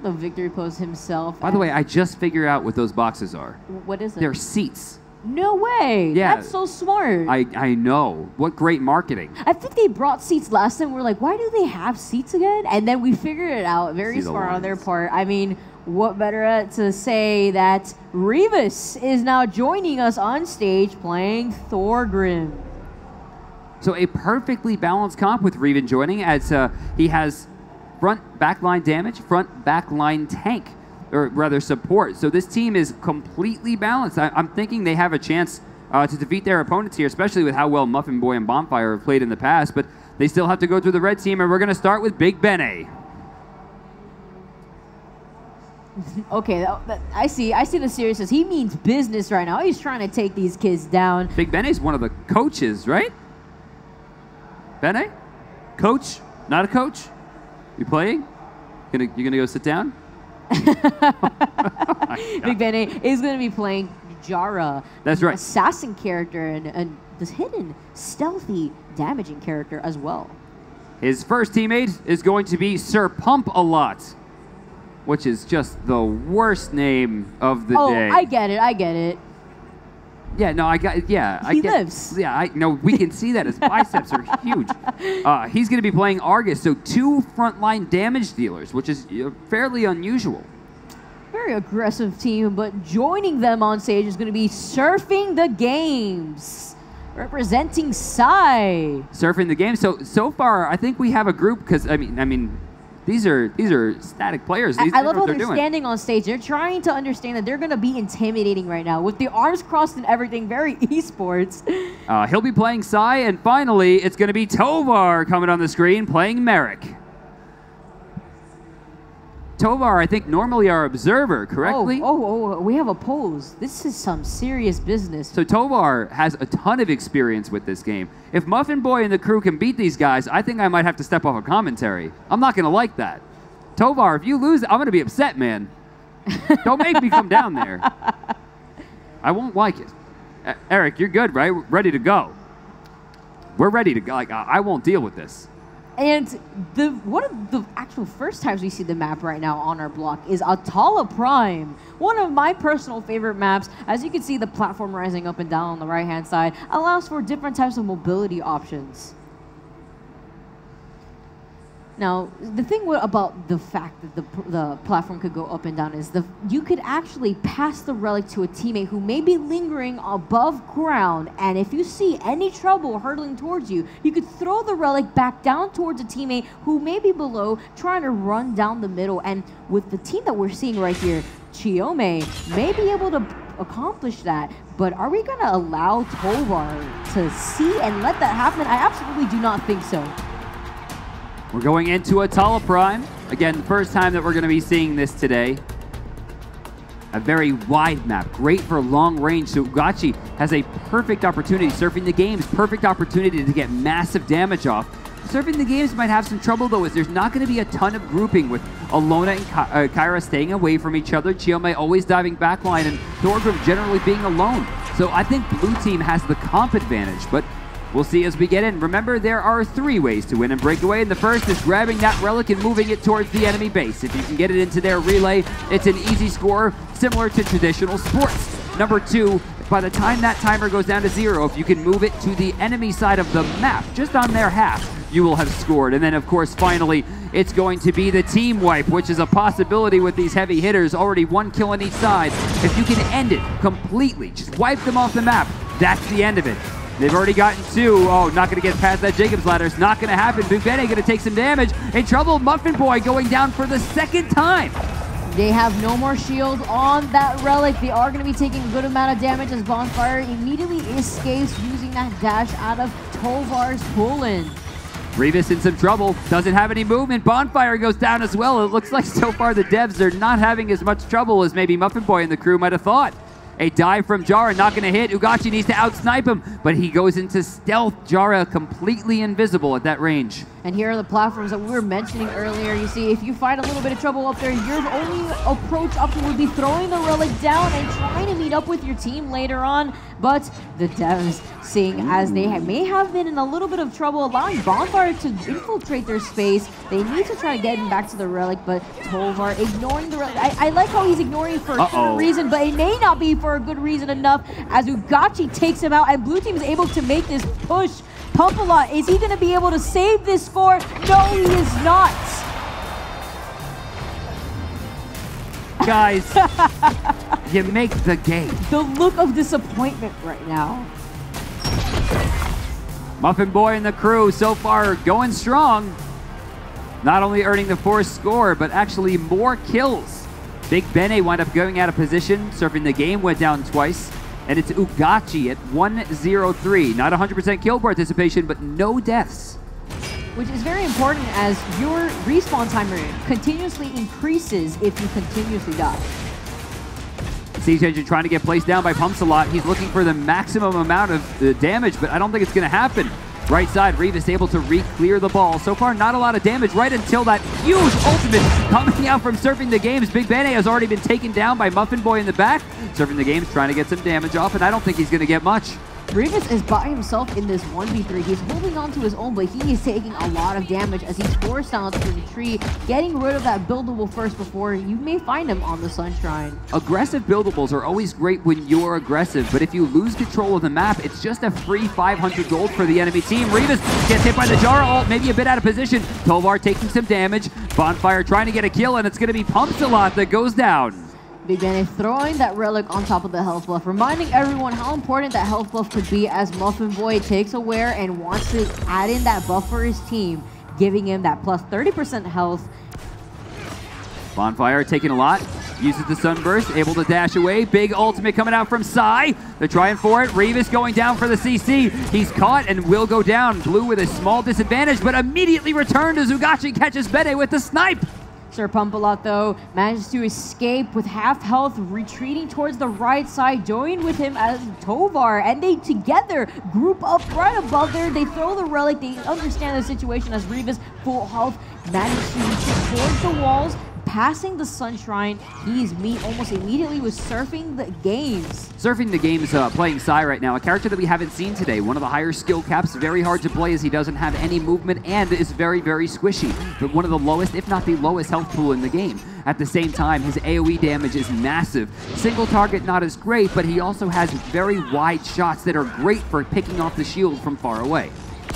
The victory pose himself. By the way, I just figured out what those boxes are. What is it? They're seats. No way. Yeah. That's so smart. I know. What great marketing. I think they brought seats last time. We're like, why do they have seats again? And then we figured it out. Very smart on their part. I mean, what better to say that Revis is now joining us on stage playing Thorgrim. So a perfectly balanced comp with Reven joining, as he has front backline damage, front backline tank, or rather support. So this team is completely balanced. I'm thinking they have a chance to defeat their opponents here, especially with how well Muffin Boy and Bonfire have played in the past, but they still have to go through the red team, and we're going to start with Big Bene. Okay, I see the seriousness. He means business right now. He's trying to take these kids down. Big Bene's one of the coaches, right? Bene? Coach? Not a coach? You playing? You gonna go sit down? Big Bene is going to be playing Jara. That's right. Assassin character and this hidden, stealthy, damaging character as well. His first teammate is going to be Sir Pump-A-Lot, which is just the worst name of the day. Oh, I get it. Yeah, no, I got it. Yeah, he lives. Yeah, I know. We can see that his biceps are huge. He's going to be playing Argus, so 2 frontline damage dealers, which is fairly unusual. Very aggressive team, but joining them on stage is going to be Surfing the Games, representing Psy. Surfing the Games. So far, I think we have a group because I mean. These are static players. I love how they're standing on stage. They're trying to understand that they're going to be intimidating right now. With the arms crossed and everything, very esports. He'll be playing Psy, and finally, it's going to be Tovar coming on the screen playing Merrick. Tovar, I think, normally our observer, correctly? Oh, we have a pose. This is some serious business. So Tovar has a ton of experience with this game. If Muffin Boy and the crew can beat these guys, I think I might have to step off a commentary. I'm not going to like that. Tovar, if you lose, I'm going to be upset, man. Don't make me come down there. I won't like it. Eric, you're good, right? We're ready to go. We're ready to go. Like, I won't deal with this. And one of the actual first times we see the map right now on our block is Atala Prime, one of my personal favorite maps. As you can see, the platform rising up and down on the right-hand side allows for different types of mobility options. Now, the thing about the fact that the platform could go up and down is you could actually pass the relic to a teammate who may be lingering above ground, and if you see any trouble hurtling towards you, you could throw the relic back down towards a teammate who may be below, trying to run down the middle. And with the team that we're seeing right here, Chiome may be able to accomplish that, but are we going to allow Tovar to see and let that happen? I absolutely do not think so. We're going into Atala Prime. Again, the first time that we're going to be seeing this today. A very wide map, great for long range. So Ugachi has a perfect opportunity. Surfing the Games, perfect opportunity to get massive damage off. Surfing the Games might have some trouble, though, as there's not going to be a ton of grouping with Alona and Kyra staying away from each other, Chiome always diving backline, and Thorgrim generally being alone. So I think Blue Team has the comp advantage, but we'll see as we get in. Remember, there are 3 ways to win in Breakaway, and the first is grabbing that relic and moving it towards the enemy base. If you can get it into their relay, it's an easy score, similar to traditional sports. Number 2, by the time that timer goes down to 0, if you can move it to the enemy side of the map, just on their half, you will have scored. And then, of course, finally, it's going to be the team wipe, which is a possibility with these heavy hitters. Already 1 kill on each side. If you can end it completely, just wipe them off the map, that's the end of it. They've already gotten 2. Oh, not going to get past that Jacob's ladder. It's not going to happen. Big Bene going to take some damage. In trouble, Muffin Boy going down for the 2nd time. They have no more shield on that relic. They are going to be taking a good amount of damage as Bonfire immediately escapes using that dash out of Tovar's pull-in. Revis in some trouble, doesn't have any movement. Bonfire goes down as well. It looks like so far the devs are not having as much trouble as maybe Muffin Boy and the crew might have thought. A dive from Jara, not going to hit. Ugachi needs to outsnipe him, but he goes into stealth. Jara completely invisible at that range. And here are the platforms that we were mentioning earlier. You see, if you find a little bit of trouble up there, your only approach up would be throwing the relic down and trying to meet up with your team later on. But the devs, seeing as they may have been in a little bit of trouble, allowing Bonfire to infiltrate their space, they need to try to get him back to the relic, but Tovar ignoring the relic. I like how he's ignoring for a good reason, but it may not be for a good reason enough as Ugachi takes him out, and Blue Team is able to make this push. Pump-A-Lot, is he going to be able to save this score? No, he is not. Guys, you make the game. The look of disappointment right now. Muffin Boy and the crew so far going strong. Not only earning the 4th score, but actually more kills. Big Bene wound up going out of position. Surfing the Game went down twice. And it's Ugachi at 103. Not 100% kill participation, but no deaths. Which is very important as your respawn timer continuously increases if you continuously die. Siege Engine trying to get placed down by Pumps-A-Lot. He's looking for the maximum amount of damage, but I don't think it's going to happen. Right side, Revis able to re-clear the ball. So far, not a lot of damage right until that huge ultimate coming out from Surfing the Games. Big Bene has already been taken down by Muffin Boy in the back. Surfing the Games trying to get some damage off, and I don't think he's going to get much. Revis is by himself in this 1v3. He's holding on to his own, but he is taking a lot of damage as he's forced down through the tree, getting rid of that buildable first before you may find him on the Sunshrine. Aggressive buildables are always great when you're aggressive, but if you lose control of the map, it's just a free 500 gold for the enemy team. Revis gets hit by the Jara ult, maybe a bit out of position. Tovar taking some damage. Bonfire trying to get a kill, and it's going to be Pumps-A-Lot that goes down. Big Bene throwing that relic on top of the health buff, reminding everyone how important that health buff could be as Muffin Boy takes aware and wants to add in that buff for his team, giving him that plus 30% health. Bonfire taking a lot, uses the Sunburst, able to dash away. Big ultimate coming out from Psy. They're trying for it. Revis going down for the CC. He's caught and will go down. Blue with a small disadvantage, but immediately returned as Ugachi catches Bene with the snipe. Sir Pump-A-Lot, though, manages to escape with half health, retreating towards the right side, joined with him as Tovar, and they together group up right above there. They throw the relic, they understand the situation as Revis, full health, manages to reach towards the walls, passing the Sunshrine. He's almost immediately was Surfing the Games. Surfing the Games playing Psy right now, a character that we haven't seen today. One of the higher skill caps, very hard to play as he doesn't have any movement and is very, very squishy. But one of the lowest, if not the lowest health pool in the game. At the same time, his AoE damage is massive. Single target not as great, but he also has very wide shots that are great for picking off the shield from far away.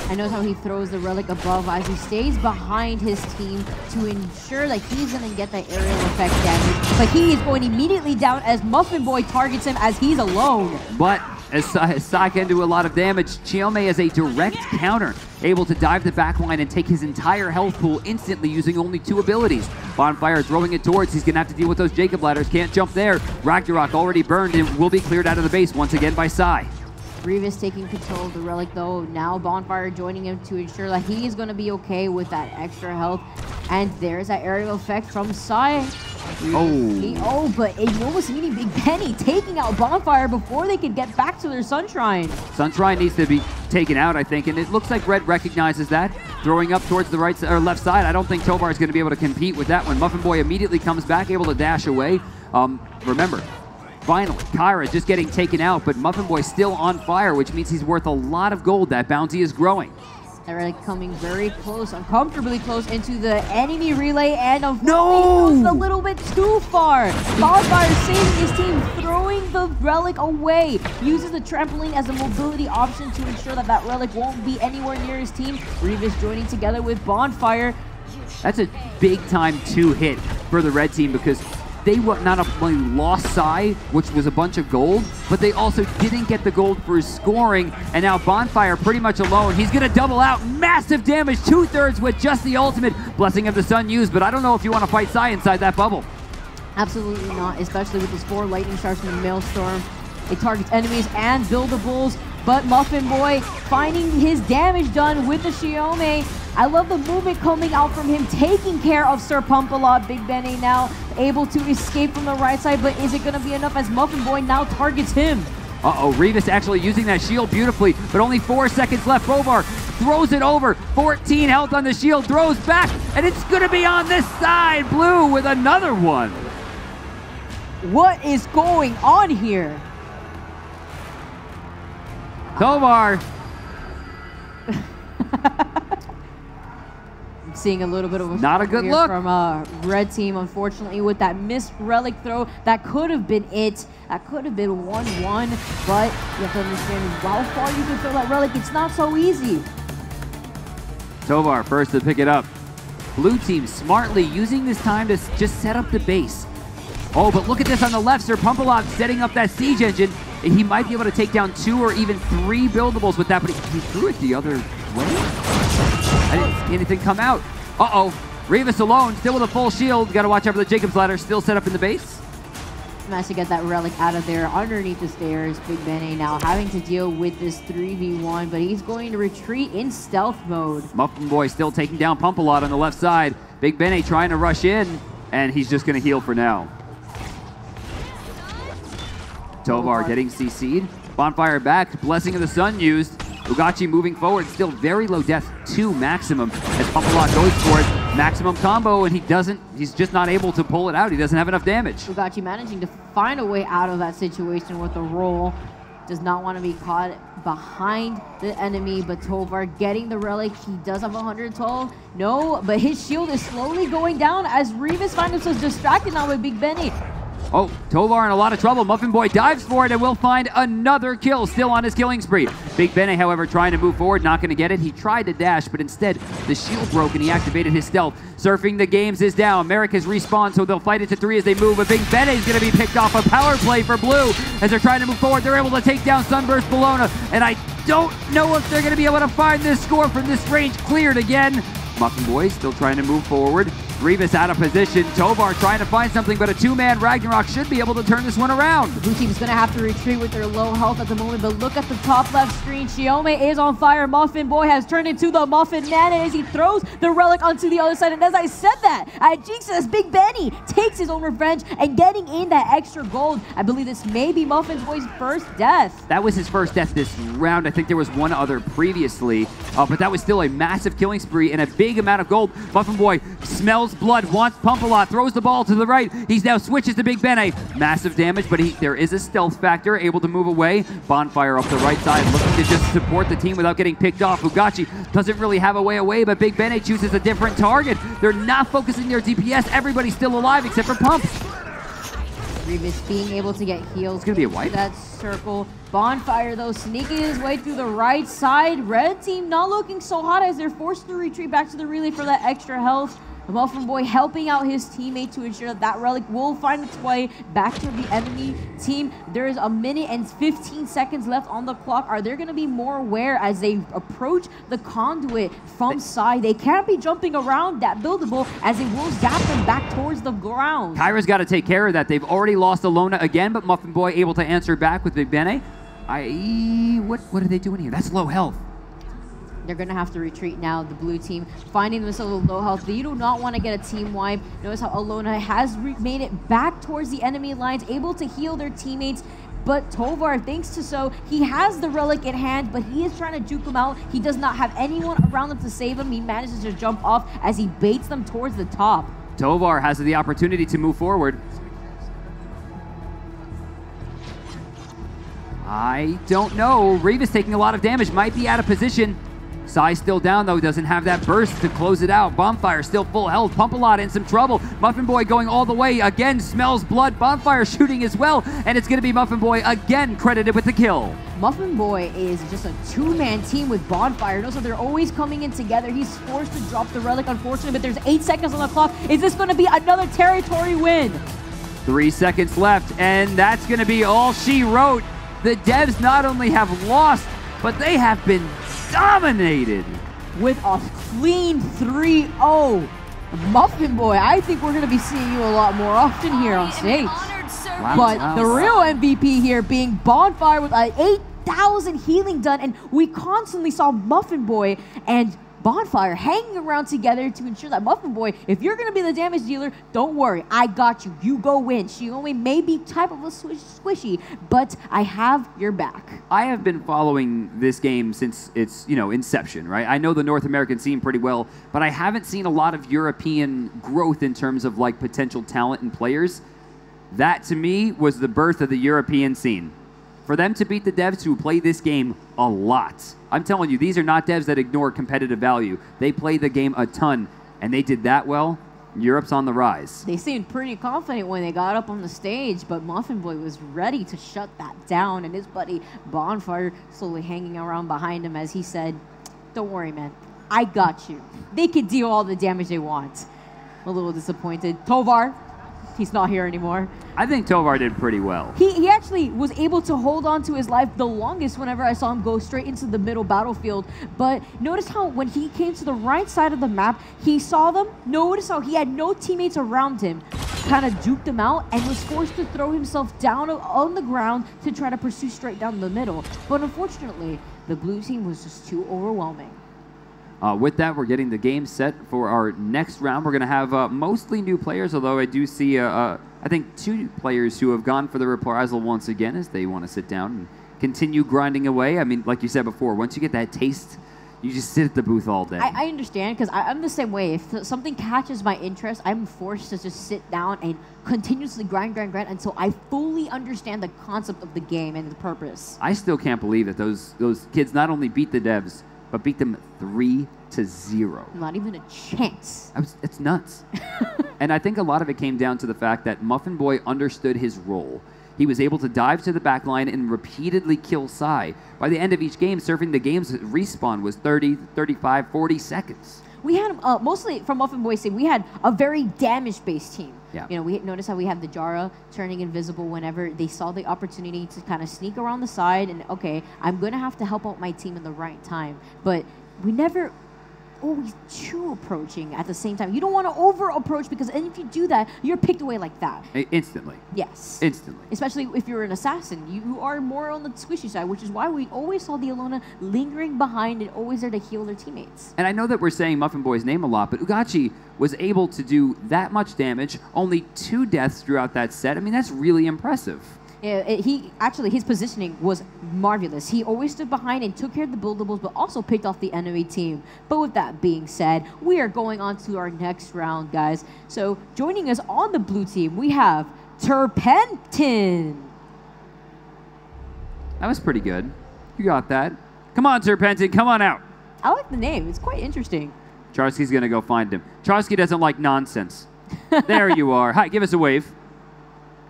I know how he throws the relic above as he stays behind his team to ensure that he's going to get that aerial effect damage. But he is going immediately down as Muffin Boy targets him as he's alone. But as Sai can do a lot of damage, Chiome is a direct counter, able to dive the backline and take his entire health pool instantly using only 2 abilities. Bonfire throwing it towards, he's going to have to deal with those Jacob ladders, can't jump there. Ragnarok already burned and will be cleared out of the base once again by Sai. Revis taking control of the relic, though. Now Bonfire joining him to ensure that he is going to be okay with that extra health. And there's that aerial effect from Sai. But what was meaning Big Bene taking out Bonfire before they could get back to their Sunshrine. Sunshrine needs to be taken out, I think, and it looks like Red recognizes that. Throwing up towards the right or left side. I don't think Tovar is going to be able to compete with that one. Muffin Boy immediately comes back, able to dash away. Remember, finally, Kyra just getting taken out, but Muffin Boy still on fire, which means he's worth a lot of gold. That bounty is growing. They're coming very close, uncomfortably close into the enemy relay, and a little bit too far. Bonfire saving his team, throwing the relic away. Uses the trampoline as a mobility option to ensure that that relic won't be anywhere near his team. Revis joining together with Bonfire. That's a big time 2-hit for the red team because they not only lost Sai, which was a bunch of gold, but they also didn't get the gold for his scoring, and now Bonfire pretty much alone. He's going to double out. Massive damage, 2/3 with just the ultimate. Blessing of the Sun used, but I don't know if you want to fight Sai inside that bubble. Absolutely not, especially with his 4 lightning shards from the Maelstrom. It targets enemies and buildables, but Muffin Boy finding his damage done with the Xiaomi. I love the movement coming out from him, taking care of Sir Pumpalot. Big Benny now able to escape from the right side, but is it going to be enough as Muffin Boy now targets him? Uh-oh, Revis actually using that shield beautifully, but only 4 seconds left. Bovar throws it over, 14 health on the shield, throws back, and it's going to be on this side. Blue with another one. What is going on here? Tovar. I'm seeing a little bit of a not a good look from red team, unfortunately, with that missed relic throw. That could have been it. That could have been 1-1, but you have to understand how far you can throw that relic. It's not so easy. Tovar first to pick it up. Blue team smartly using this time to just set up the base. Oh, but look at this on the left. Sir Pumpalot setting up that siege engine. He might be able to take down 2 or even 3 buildables with that, but he threw it the other way. I didn't see anything come out. Uh-oh. Revis alone, still with a full shield. Got to watch out for the Jacob's Ladder, still set up in the base. Managed to get that relic out of there underneath the stairs. Big Benny now having to deal with this 3v1, but he's going to retreat in stealth mode. Muffin Boy still taking down Pumpalot on the left side. Big Benny trying to rush in, and he's just going to heal for now. Tovar getting CC'd. Bonfire back. Blessing of the Sun used. Ugachi moving forward. Still very low death to maximum as Pumpalot goes for it. Maximum combo, and he's just not able to pull it out. He doesn't have enough damage. Ugachi managing to find a way out of that situation with a roll. Does not want to be caught behind the enemy, but Tovar getting the relic. He does have 112. No, but his shield is slowly going down as Revis finds himself distracted now with Big Benny. Oh, Tovar in a lot of trouble. Muffin Boy dives for it and will find another kill, still on his killing spree. Big Benny, however, trying to move forward, not going to get it. He tried to dash, but instead the shield broke and he activated his stealth. Surfing the games is down. Merrick has respawned, so they'll fight it to 3 as they move, but Big Benny is going to be picked off. A power play for Blue as they're trying to move forward. They're able to take down Sunburst Bologna, and I don't know if they're going to be able to find this score from this range. Cleared again. Muffin Boy still trying to move forward. Revis out of position. Tovar trying to find something, but a 2-man Ragnarok should be able to turn this one around. The blue team's going to have to retreat with their low health at the moment, but look at the top left screen. Xiaomi is on fire. Muffin Boy has turned into the Muffin Man as he throws the relic onto the other side. And as I said that, I jinxed as Big Benny takes his own revenge and getting in that extra gold. I believe this may be Muffin Boy's first death. That was his first death this round. I think there was one other previously, but that was still a massive killing spree and a big amount of gold. Muffin Boy smells blood, wants Pumpalot, throws the ball to the right. He's now switches to Big Benny. Massive damage, but there is a stealth factor, able to move away. Bonfire up the right side, looking to just support the team without getting picked off. Ugachi doesn't really have a way away, but Big Benny chooses a different target. They're not focusing their DPS. Everybody's still alive except for Pump. Revis being able to get heals. It's going to be a wipe. That circle. Bonfire, though, sneaking his way through the right side. Red team not looking so hot as they're forced to retreat back to the relay for that extra health. The Muffin Boy helping out his teammate to ensure that that relic will find its way back to the enemy team. There is 1 minute and 15 seconds left on the clock. Are they going to be more aware as they approach the conduit from side? They can't be jumping around that buildable as it will zap them back towards the ground. Kyra's got to take care of that. They've already lost Alona again, but Muffin Boy able to answer back with Big Benny. What are they doing here? That's low health. They're going to have to retreat now, the blue team, finding themselves with low health. They do not want to get a team wipe. Notice how Alona has made it back towards the enemy lines, able to heal their teammates. But Tovar, thanks to So, he has the relic in hand, but he is trying to juke him out. He does not have anyone around him to save him. He manages to jump off as he baits them towards the top. Tovar has the opportunity to move forward. I don't know. Revis taking a lot of damage, might be out of position. Sai still down, though, doesn't have that burst to close it out. Bonfire still full health. Pumpalot in some trouble. Muffin Boy going all the way. Again, smells blood. Bonfire shooting as well. And it's going to be Muffin Boy again credited with the kill. Muffin Boy is just a 2-man team with Bonfire. Notice they're always coming in together. He's forced to drop the relic, unfortunately, but there's 8 seconds on the clock. Is this going to be another territory win? 3 seconds left, and that's going to be all she wrote. The devs not only have lost, but they have been dominated with a clean 3-0. Muffin Boy, I think we're going to be seeing you a lot more often here on stage. Wow. But the real MVP here being Bonfire with 8,000 healing done, and we constantly saw Muffin Boy and Bonfire hanging around together to ensure that Muffin Boy, if you're going to be the damage dealer, don't worry, I got you. You go win. Shiome may be type of a squishy, but I have your back. I have been following this game since its inception, right? I know the North American scene pretty well, but I haven't seen a lot of European growth in terms of like potential talent and players. That to me was the birth of the European scene. For them to beat the devs who play this game a lot. I'm telling you, these are not devs that ignore competitive value. They play the game a ton, and they did that well. Europe's on the rise. They seemed pretty confident when they got up on the stage, but Muffin Boy was ready to shut that down, and his buddy Bonfire slowly hanging around behind him as he said, don't worry, man. I got you. They can deal all the damage they want. A little disappointed. Tovar. He's not here anymore. I think Tovar did pretty well. He actually was able to hold on to his life the longest whenever I saw him go straight into the middle battlefield. But notice how when he came to the right side of the map, he saw them. Notice how he had no teammates around him. Kind of duped them out and was forced to throw himself down on the ground to try to pursue straight down the middle. But unfortunately, the blue team was just too overwhelming. With that, we're getting the game set for our next round. We're going to have mostly new players, although I do see, I think, 2 players who have gone for the reprisal once again as they want to sit down and continue grinding away. I mean, like you said before, once you get that taste, you just sit at the booth all day. I understand, because I'm the same way. If something catches my interest, I'm forced to just sit down and continuously grind until I fully understand the concept of the game and the purpose. I still can't believe that those kids not only beat the devs, but beat them 3-0. Not even a chance. It's nuts. And I think a lot of it came down to the fact that Muffin Boy understood his role. He was able to dive to the back line and repeatedly kill Sai. By the end of each game, surfing the game's respawn was 30, 35, 40 seconds. We had, mostly from Muffin Boy's team, we had a very damage-based team. Yeah. You know, we notice how we have the Jara turning invisible whenever they saw the opportunity to kind of sneak around the side and, okay, I'm going to have to help out my team in the right time. But we never always too approaching at the same time. You don't want to over-approach because if you do that, you're picked away like that. Instantly. Yes. Instantly. Especially if you're an assassin. You are more on the squishy side, which is why we always saw the Alona lingering behind and always there to heal their teammates. And I know that we're saying Muffin Boy's name a lot, but Ugachi was able to do that much damage, only 2 deaths throughout that set. I mean, that's really impressive. Yeah, his positioning was marvelous. He always stood behind and took care of the buildables, but also picked off the enemy team. But with that being said, we are going on to our next round, guys. So joining us on the blue team, we have Turpentin. That was pretty good. You got that. Come on, Turpentin, come on out. I like the name. It's quite interesting. Charsky's going to go find him. Charsky doesn't like nonsense. There you are. Hi, give us a wave.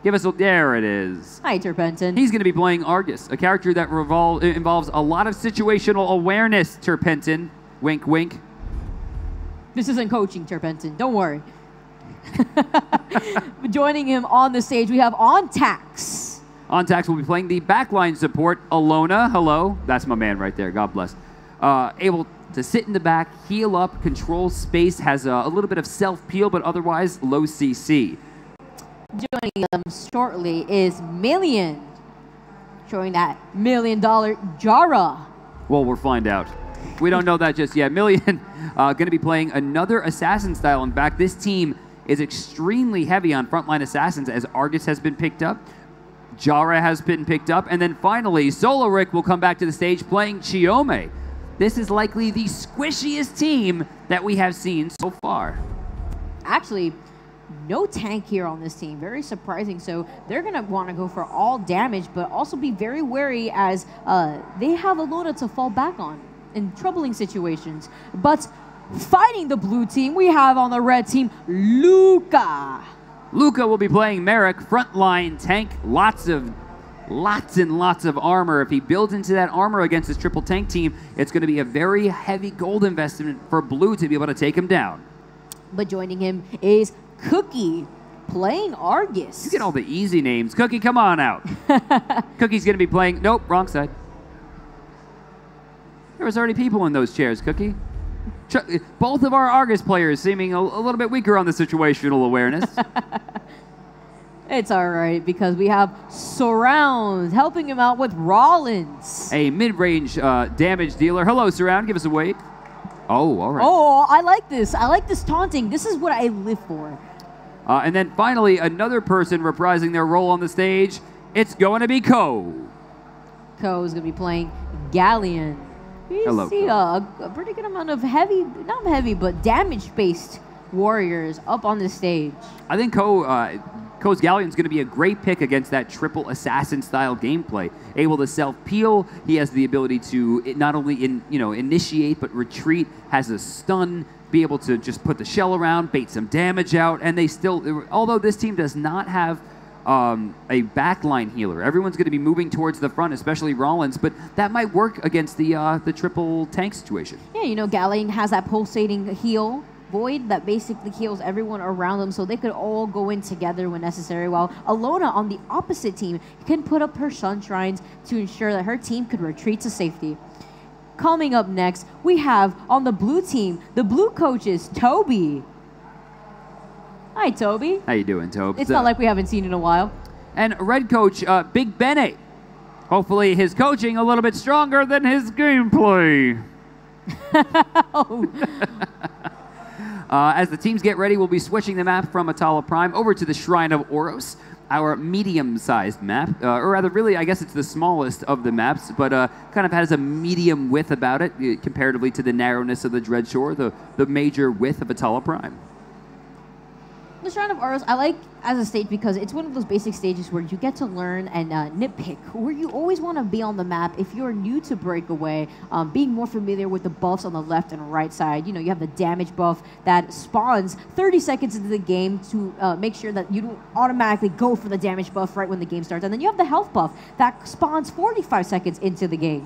Give us a... There it is. Hi, Turpentin. He's going to be playing Argus, a character that involves a lot of situational awareness, Turpentin. Wink, wink. This isn't coaching, Turpentin. Don't worry. Joining him on the stage, we have Ontax. Ontax will be playing the backline support, Alona. Hello. That's my man right there. God bless. Able to sit in the back, heal up, control space, has a little bit of self-peel, but otherwise low CC. Joining them shortly is Million, showing that $1 million Jara. Well, we'll find out. We don't know that just yet. Million going to be playing another assassin style. In fact, this team is extremely heavy on frontline assassins as Argus has been picked up, Jara has been picked up, and then finally Solaric will come back to the stage playing Chiome. This is likely the squishiest team that we have seen so far. Actually, no tank here on this team. Very surprising. So they're going to want to go for all damage, but also be very wary as they have Alona to fall back on in troubling situations. But fighting the blue team, we have on the red team, Luca. Luca will be playing Merrick, frontline tank, lots and lots of armor. If he builds into that armor against his triple tank team, it's going to be a very heavy gold investment for blue to be able to take him down. But joining him is Cookie, playing Argus. You get all the easy names. Cookie, come on out. Cookie's going to be playing... Nope, wrong side. There was already people in those chairs, Cookie. Both of our Argus players seeming a little bit weaker on the situational awareness. It's all right, because we have Surround helping him out with Rollins. A mid-range damage dealer. Hello, Surround. Give us a wave. Oh, all right. Oh, I like this. I like this taunting. This is what I live for. And then finally, another person reprising their role on the stage. It's going to be Ko. Ko is going to be playing Galleon. We Hello, see a pretty good amount of heavy, not heavy, but damage-based warriors up on the stage. I think Ko's Galleon's going to be a great pick against that triple assassin-style gameplay. Able to self-peel, he has the ability to not only initiate but retreat, has a stun, be able to just put the shell around, bait some damage out, and they still, although this team does not have a backline healer, everyone's going to be moving towards the front, especially Rollins, but that might work against the triple tank situation. Yeah, Galleon has that pulsating heal Void that basically heals everyone around them, so they could all go in together when necessary, while Alona on the opposite team can put up her Sunshrines to ensure that her team could retreat to safety. Coming up next, we have on the blue team, the blue coaches, Toby. Hi, Toby. How you doing, Toby? It's not like we haven't seen in a while. And red coach, Big Bene. Hopefully his coaching a little bit stronger than his gameplay. As the teams get ready, we'll be switching the map from Atala Prime over to the Shrine of Oros, our medium-sized map, or rather, really, I guess it's the smallest of the maps, but kind of has a medium width about it, comparatively to the narrowness of the Dreadshore, the major width of Atala Prime. The Shrine of Oros, I like as a stage because it's one of those basic stages where you get to learn and nitpick, where you always want to be on the map if you're new to Breakaway, being more familiar with the buffs on the left and right side. You have the damage buff that spawns 30 seconds into the game to make sure that you don't automatically go for the damage buff right when the game starts. And then you have the health buff that spawns 45 seconds into the game.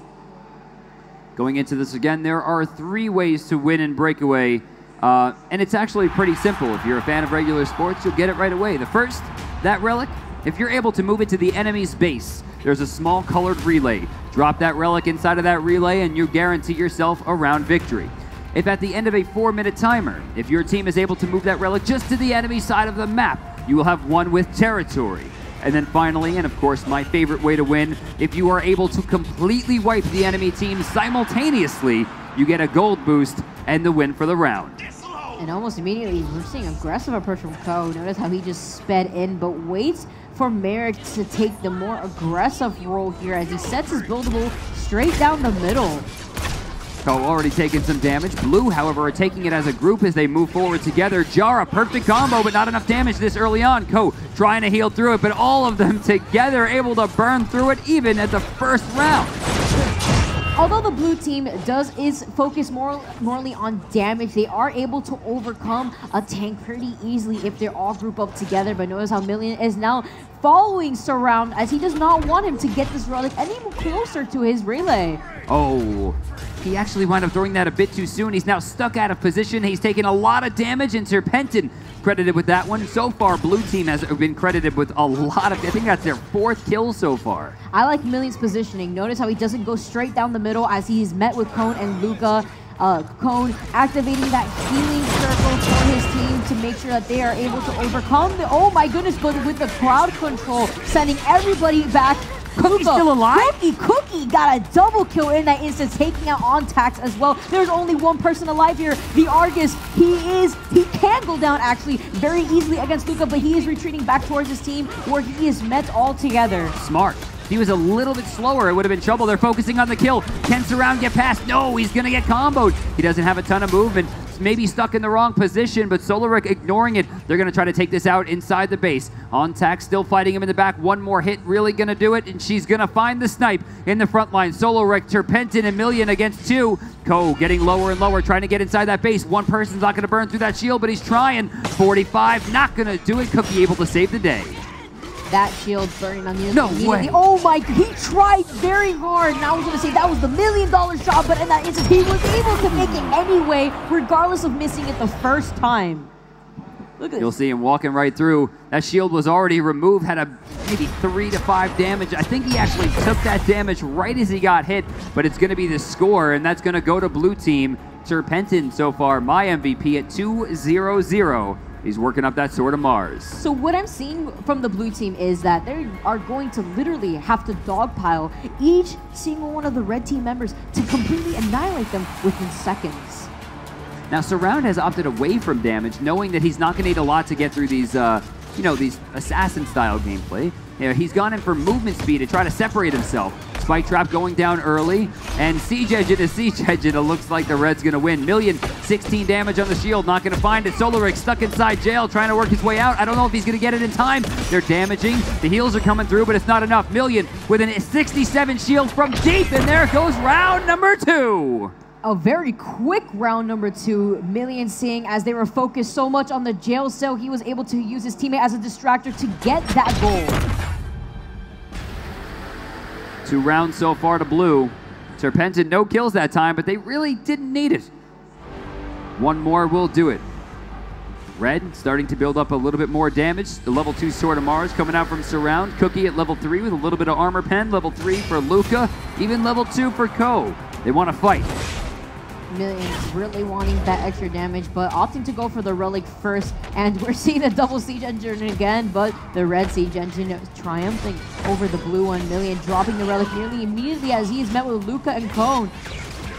Going into this again, there are 3 ways to win in Breakaway. And it's actually pretty simple. If you're a fan of regular sports, you'll get it right away. The first, that relic, if you're able to move it to the enemy's base, there's a small colored relay. Drop that relic inside of that relay and you guarantee yourself a round victory. If at the end of a 4-minute timer, if your team is able to move that relic just to the enemy side of the map, you will have won with territory. And then finally, and of course my favorite way to win, if you are able to completely wipe the enemy team simultaneously, you get a gold boost and the win for the round. And almost immediately, we're seeing aggressive approach from Ko. Notice how he just sped in, but waits for Merrick to take the more aggressive role here as he sets his buildable straight down the middle. Ko already taking some damage. Blue, however, are taking it as a group as they move forward together. Jara, perfect combo, but not enough damage this early on. Ko trying to heal through it, but all of them together able to burn through it even at the first round. Although the blue team is focused morely on damage, they are able to overcome a tank pretty easily if they're all grouped up together. But notice how Million is now following Surround as he does not want him to get this relic any closer to his relay. Oh, he actually wound up throwing that a bit too soon. He's now stuck out of position. He's taken a lot of damage, and Serpentin credited with that one. So far, blue team has been credited with a lot of, I think that's their 4th kill so far. I like Million's positioning. Notice how he doesn't go straight down the middle as he's met with Cone and Luca. Cone activating that healing circle for his team to make sure that they are able to overcome the, oh my goodness, but with the crowd control, sending everybody back. Cookie's still alive? Cookie got a double kill in that instant, taking out Ontax as well. There's only one person alive here, the Argus. He can go down actually very easily against Luca, but he is retreating back towards his team where he is met all together. Smart. If he was a little bit slower, it would have been trouble. They're focusing on the kill. Can Surround get past? No, he's going to get comboed. He doesn't have a ton of movement. Maybe stuck in the wrong position, but Solaric ignoring it. They're going to try to take this out inside the base. Ontax still fighting him in the back. One more hit really going to do it, and she's going to find the snipe in the front line. Solaric, Terpentin, and Million against 2. Ko getting lower and lower, trying to get inside that base. One person's not going to burn through that shield, but he's trying. 45, not going to do it. Cookie able to save the day. That shield burning on the No way. Oh my, he tried very hard. And I was going to say that was the $1 million shot, but in that instance, he was able to make it anyway, regardless of missing it the first time. Look at this. You'll see him walking right through. That shield was already removed, had a maybe 3 to 5 damage. I think he actually took that damage right as he got hit, but it's going to be the score, and that's going to go to blue team. Serpentin so far, my MVP at 2-0-0. He's working up that Sword of Mars. So what I'm seeing from the blue team is that they are going to literally have to dogpile each single one of the red team members to completely annihilate them within seconds. Now, Surround has opted away from damage, knowing that he's not going to need a lot to get through these, these assassin-style gameplay. He's gone in for movement speed to try to separate himself. Spike Trap going down early, and Siege Engine to Siege Engine. It looks like the Red's going to win. Million, 16 damage on the shield, not going to find it. Solaric stuck inside jail, trying to work his way out. I don't know if he's going to get it in time. They're damaging. The heals are coming through, but it's not enough. Million with a 67 shield from deep, and there goes round number 2. A very quick round number 2. Million seeing as they were focused so much on the jail cell, he was able to use his teammate as a distractor to get that goal. 2 rounds so far to blue. Serpentin, no kills that time, but they really didn't need it. 1 more will do it. Red starting to build up a little bit more damage. The level 2 Sword of Mars coming out from Surround. Cookie at level 3 with a little bit of armor pen. Level 3 for Luca. Even level 2 for Ko. They want to fight. Millions really wanting that extra damage, but opting to go for the relic first. And we're seeing the double Siege Engine again, but the red Siege Engine is triumphing over the blue one. Million dropping the relic nearly immediately as he is met with Luca and Cone.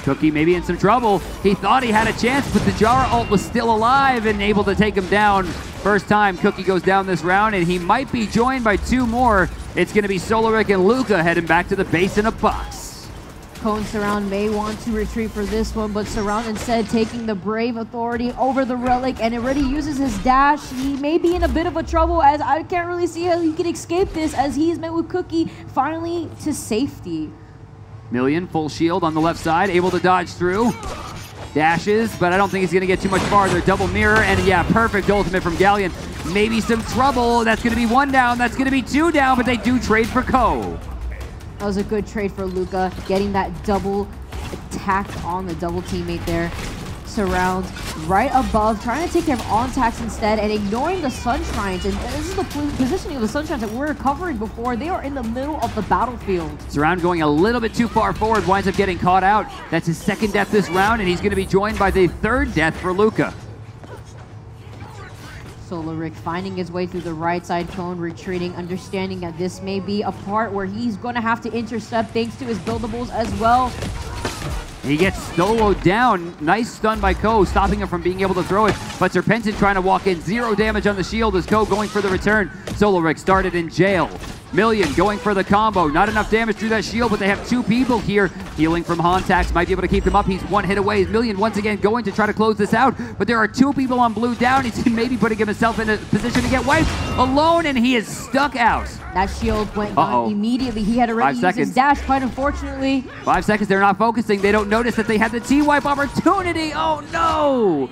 Cookie maybe in some trouble. He thought he had a chance, but the Jara ult was still alive and able to take him down. First time Cookie goes down this round, and he might be joined by 2 more. It's going to be Solaric and Luca heading back to the base in a box. Cone Surround may want to retreat for this one, but Surround instead taking the Brave Authority over the Relic and already uses his dash. He may be in a bit of a trouble as I can't really see how he can escape this as he is met with Cookie finally to safety. Million, full shield on the left side, able to dodge through. Dashes, but I don't think he's going to get too much farther. Double mirror, and yeah, perfect ultimate from Galleon. Maybe some trouble. That's going to be 1 down. That's going to be 2 down, but they do trade for Ko. That was a good trade for Luca, getting that double attack on the double teammate there. Surround right above, trying to take care of on-tacks instead and ignoring the Sunshrines. And this is the positioning of the Sunshrines that we were covering before. They are in the middle of the battlefield. Surround going a little bit too far forward, winds up getting caught out. That's his 2nd death this round, and he's going to be joined by the 3rd death for Luca. Solaric finding his way through the right side, Cone retreating, understanding that this may be a part where he's going to have to intercept thanks to his buildables as well. He gets soloed down. Nice stun by Ko, stopping him from being able to throw it. But Serpentin trying to walk in. 0 damage on the shield as Ko going for the return. Solaric started in jail. Million going for the combo. Not enough damage through that shield, but they have 2 people here. Healing from Hontax might be able to keep them up. He's 1 hit away. Million once again going to try to close this out, but there are 2 people on blue down. He's maybe putting himself in a position to get wiped alone, and he is stuck out. That shield went down immediately. He had already used his dash, quite unfortunately. 5 seconds. They're not focusing. They don't notice that they had the T-wipe opportunity. Oh, no.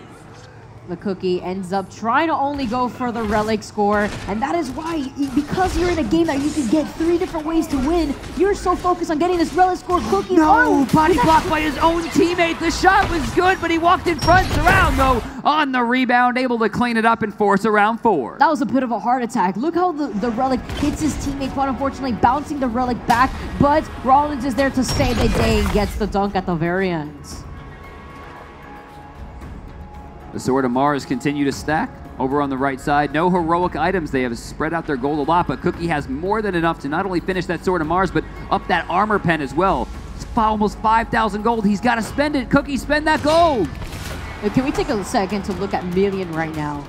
The Cookie ends up trying to only go for the relic score, and that is why, because you're in a game that you can get 3 different ways to win, you're so focused on getting this relic score. Cookie, body blocked by his own teammate. The shot was good, but he walked in front. Surround, though, on the rebound, able to clean it up and force a round 4. That was a bit of a heart attack. Look how the relic hits his teammate, quite unfortunately, bouncing the relic back, but Rollins is there to save the day and gets the dunk at the very end. The Sword of Mars continue to stack over on the right side. No heroic items. They have spread out their gold a lot, but Cookie has more than enough to not only finish that Sword of Mars, but up that armor pen as well. It's almost 5,000 gold. He's got to spend it. Cookie, spend that gold. Can we take a second to look at Million right now?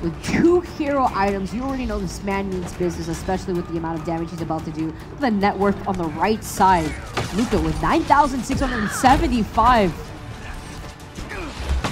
With 2 hero items, you already know this man means business, especially with the amount of damage he's about to do. The net worth on the right side. Luca with 9,675.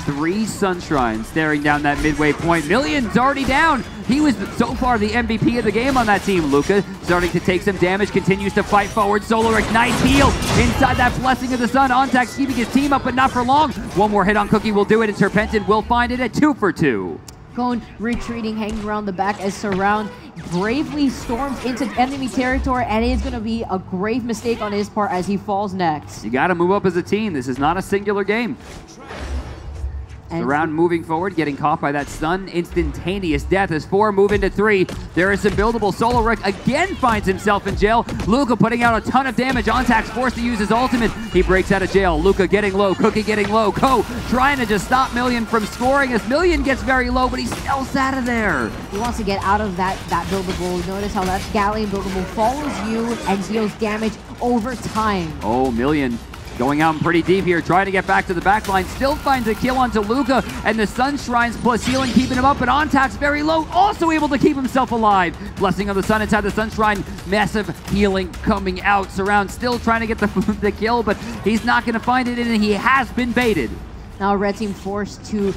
3 Sunshrines staring down that midway point. Million's already down. He was so far the MVP of the game on that team. Luca starting to take some damage, continues to fight forward. Solaric, nice heal inside that Blessing of the Sun. Ontax keeping his team up, but not for long. 1 more hit on Cookie will do it, and Serpentin will find it at 2 for 2. Cone retreating, hanging around the back as Surround bravely storms into enemy territory, and it is going to be a grave mistake on his part as he falls next. You got to move up as a team. This is not a singular game. Surround moving forward, getting caught by that stun. Instantaneous death as 4 move into 3. There is some buildable. Solo Rick again finds himself in jail. Luca putting out a ton of damage. Ontax forced to use his ultimate. He breaks out of jail. Luca getting low. Cookie getting low. Ko trying to just stop Million from scoring as Million gets very low, but he stealths out of there. He wants to get out of that buildable. Notice how that Galleon buildable follows you and deals damage over time. Oh, Million going out pretty deep here, trying to get back to the back line. Still finds a kill onto Luca, and the Sun Shrines plus healing keeping him up, but Ontax very low, also able to keep himself alive. Blessing of the Sun inside the Sun Shrine, massive healing coming out. Surround still trying to get the kill, but he's not going to find it, and he has been baited. Now Red Team forced to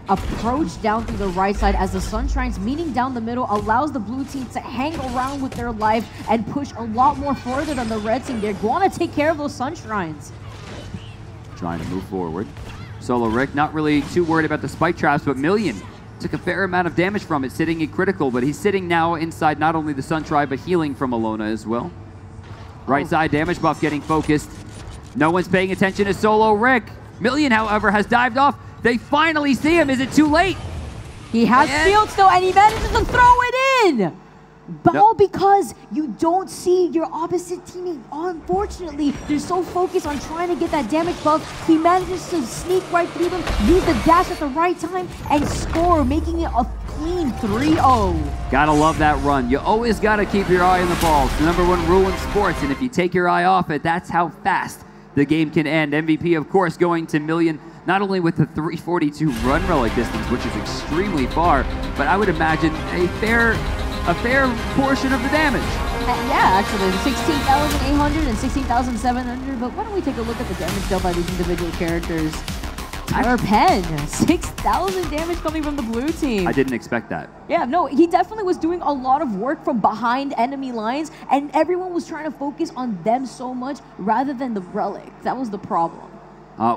approach down through the right side as the Sun Shrines meeting down the middle allows the blue team to hang around with their life and push a lot more further than the red team. They're going to take care of those Sun Shrines. Trying to move forward. Solo Rick not really too worried about the spike traps, but Million took a fair amount of damage from it, sitting in critical, but he's sitting now inside not only the Sun Tribe, but healing from Alona as well. Right side damage buff getting focused. No one's paying attention to Solo Rick. Million, however, has dived off. They finally see him. Is it too late? He has shield still, and he manages to throw it in. But all because you don't see your opposite teammate. Unfortunately, they're so focused on trying to get that damage buff. He manages to sneak right through them, use the dash at the right time, and score, making it a clean 3-0. Gotta love that run. You always gotta keep your eye on the ball. It's the #1 rule in sports, and if you take your eye off it, that's how fast the game can end. MVP, of course, going to Million, not only with the 342 run relic distance, which is extremely far, but I would imagine a fair portion of the damage. Yeah, actually, 16,800 and 16,700, but why don't we take a look at the damage dealt by these individual characters? Tyler Penn, 6,000 damage coming from the blue team. I didn't expect that. Yeah, no, he definitely was doing a lot of work from behind enemy lines, and everyone was trying to focus on them so much rather than the relic. That was the problem.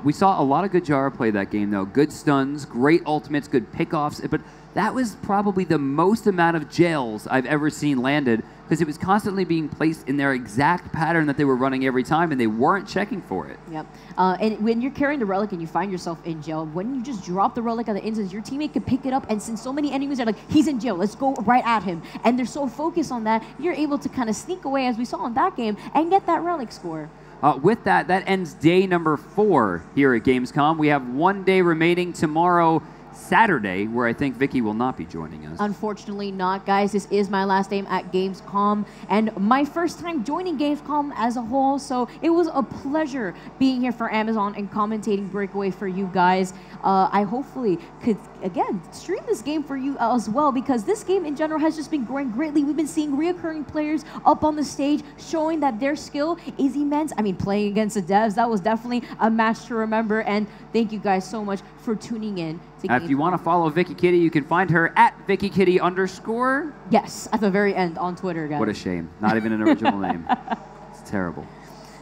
We saw a lot of good Jara play that game, though. Good stuns, great ultimates, good pickoffs, but that was probably the most amount of jails I've ever seen landed, because it was constantly being placed in their exact pattern that they were running every time, and they weren't checking for it. Yep. And when you're carrying the relic and you find yourself in jail, when you just drop the relic at the instance, your teammate can pick it up, and since so many enemies are like, he's in jail, let's go right at him, and they're so focused on that, you're able to kind of sneak away, as we saw in that game, and get that relic score. With that ends day #4 here at Gamescom. We have 1 day remaining tomorrow, Saturday, where I think Vicky will not be joining us. Unfortunately not, guys. This is my last day at Gamescom and my first time joining Gamescom as a whole, so it was a pleasure being here for Amazon and commentating Breakaway for you guys. I hopefully could, again, stream this game for you as well, because this game in general has just been growing greatly. We've been seeing reoccurring players up on the stage showing that their skill is immense. I mean, playing against the devs, that was definitely a match to remember, and thank you guys so much for tuning in. If you want to follow Vicky Kitty, you can find her at VickyKitty_. Yes, at the very end on Twitter, guys. What a shame. Not even an original name. It's terrible.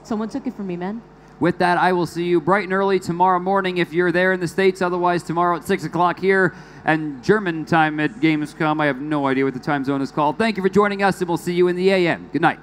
Someone took it from me, man. With that, I will see you bright and early tomorrow morning if you're there in the States. Otherwise, tomorrow at 6 o'clock here and German time at Gamescom. I have no idea what the time zone is called. Thank you for joining us, and we'll see you in the AM. Good night.